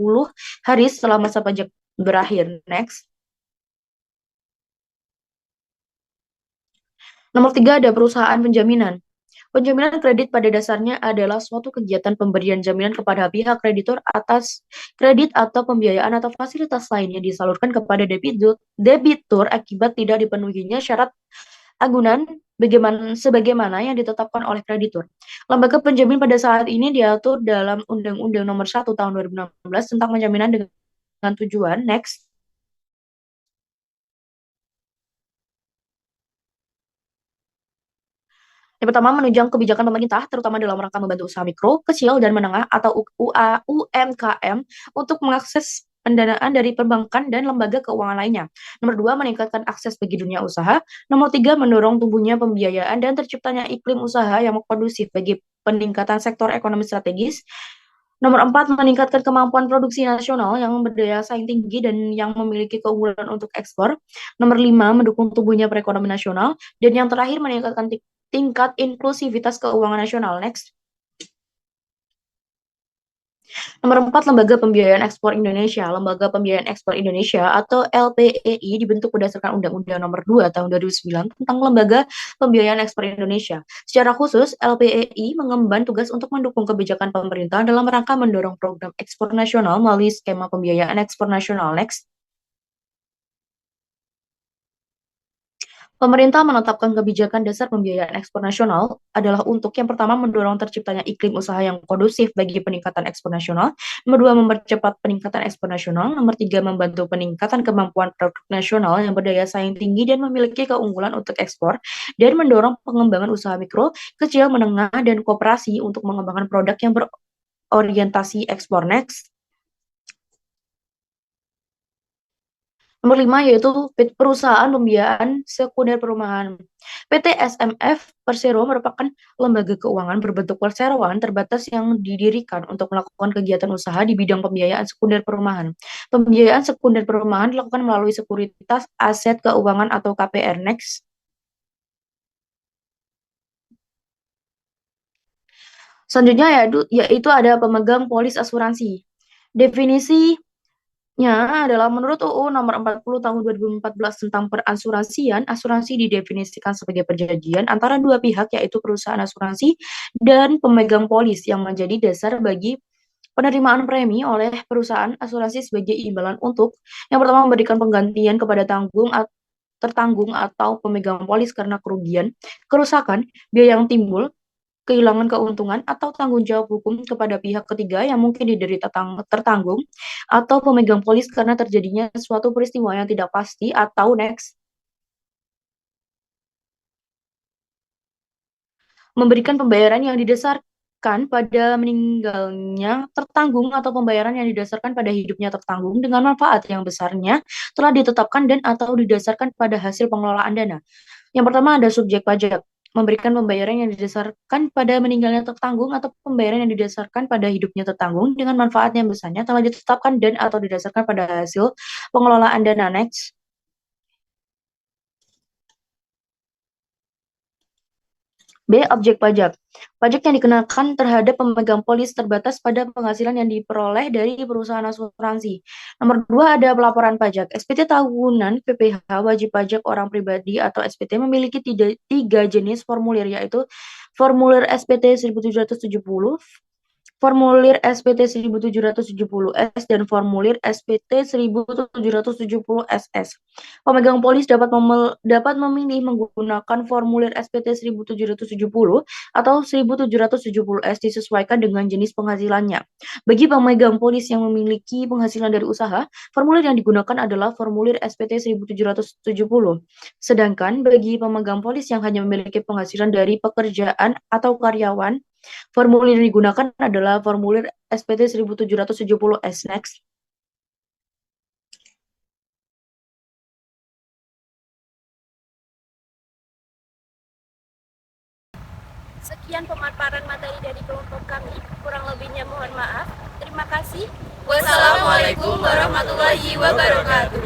hari setelah masa pajak berakhir. Next. Nomor 3 ada perusahaan penjaminan. Penjaminan kredit pada dasarnya adalah suatu kegiatan pemberian jaminan kepada pihak kreditur atas kredit atau pembiayaan atau fasilitas lain yang disalurkan kepada debitur akibat tidak dipenuhinya syarat agunan sebagaimana yang ditetapkan oleh kreditur. Lembaga penjamin pada saat ini diatur dalam Undang-Undang Nomor 1 Tahun 2016 tentang penjaminan dengan tujuan. Next. Yang pertama, menunjang kebijakan pemerintah, terutama dalam rangka membantu usaha mikro, kecil, dan menengah atau UMKM untuk mengakses pendanaan dari perbankan dan lembaga keuangan lainnya. Nomor 2, meningkatkan akses bagi dunia usaha. Nomor 3, mendorong tumbuhnya pembiayaan dan terciptanya iklim usaha yang kondusif bagi peningkatan sektor ekonomi strategis. Nomor 4, meningkatkan kemampuan produksi nasional yang berdaya saing tinggi dan yang memiliki keunggulan untuk ekspor. Nomor 5, mendukung tumbuhnya perekonomian nasional. Dan yang terakhir, meningkatkan tingkat inklusivitas keuangan nasional. Next. Nomor 4, Lembaga Pembiayaan Ekspor Indonesia. Lembaga Pembiayaan Ekspor Indonesia atau LPEI dibentuk berdasarkan Undang-Undang Nomor 2 Tahun 2009 tentang Lembaga Pembiayaan Ekspor Indonesia. Secara khusus, LPEI mengemban tugas untuk mendukung kebijakan pemerintah dalam rangka mendorong program ekspor nasional melalui skema pembiayaan ekspor nasional (NEX). Pemerintah menetapkan kebijakan dasar pembiayaan ekspor nasional adalah untuk yang pertama mendorong terciptanya iklim usaha yang kondusif bagi peningkatan ekspor nasional, nomor 2 mempercepat peningkatan ekspor nasional, nomor 3 membantu peningkatan kemampuan produk nasional yang berdaya saing tinggi dan memiliki keunggulan untuk ekspor, dan mendorong pengembangan usaha mikro, kecil, menengah, dan koperasi untuk mengembangkan produk yang berorientasi ekspor (NEX). Nomor 5 yaitu Perusahaan Pembiayaan Sekunder Perumahan. PT SMF Persero merupakan lembaga keuangan berbentuk perseroan terbatas yang didirikan untuk melakukan kegiatan usaha di bidang pembiayaan sekunder perumahan. Pembiayaan sekunder perumahan dilakukan melalui sekuritas aset keuangan atau KPR (NEX). Selanjutnya yaitu ada pemegang polis asuransi. Definisinya adalah menurut UU Nomor 40 Tahun 2014 tentang perasuransian, asuransi didefinisikan sebagai perjanjian antara dua pihak yaitu perusahaan asuransi dan pemegang polis yang menjadi dasar bagi penerimaan premi oleh perusahaan asuransi sebagai imbalan untuk yang pertama memberikan penggantian kepada tertanggung atau pemegang polis karena kerugian, kerusakan, biaya yang timbul, kehilangan keuntungan, atau tanggung jawab hukum kepada pihak ketiga yang mungkin diderita tertanggung atau pemegang polis karena terjadinya suatu peristiwa yang tidak pasti atau (NEX). Memberikan pembayaran yang didasarkan pada meninggalnya tertanggung atau pembayaran yang didasarkan pada hidupnya tertanggung dengan manfaat yang besarnya telah ditetapkan dan atau didasarkan pada hasil pengelolaan dana. Yang pertama ada subjek pajak. Memberikan pembayaran yang didasarkan pada meninggalnya tertanggung atau pembayaran yang didasarkan pada hidupnya tertanggung dengan manfaat yang besarnya telah ditetapkan dan atau didasarkan pada hasil pengelolaan dana (NEX). B. Objek pajak. Pajak yang dikenakan terhadap pemegang polis terbatas pada penghasilan yang diperoleh dari perusahaan asuransi. Nomor 2 ada pelaporan pajak. SPT tahunan, PPh, wajib pajak orang pribadi atau SPT memiliki tiga jenis formulir yaitu formulir SPT 1770, formulir SPT 1770S, dan formulir SPT 1770SS. Pemegang polis dapat memilih menggunakan formulir SPT 1770 atau 1770S disesuaikan dengan jenis penghasilannya. Bagi pemegang polis yang memiliki penghasilan dari usaha, formulir yang digunakan adalah formulir SPT 1770. Sedangkan bagi pemegang polis yang hanya memiliki penghasilan dari pekerjaan atau karyawan, formulir yang digunakan adalah formulir SPT 1770S (NEX). Sekian pemaparan materi dari kelompok kami. Kurang lebihnya mohon maaf. Terima kasih. Wassalamualaikum warahmatullahi wabarakatuh.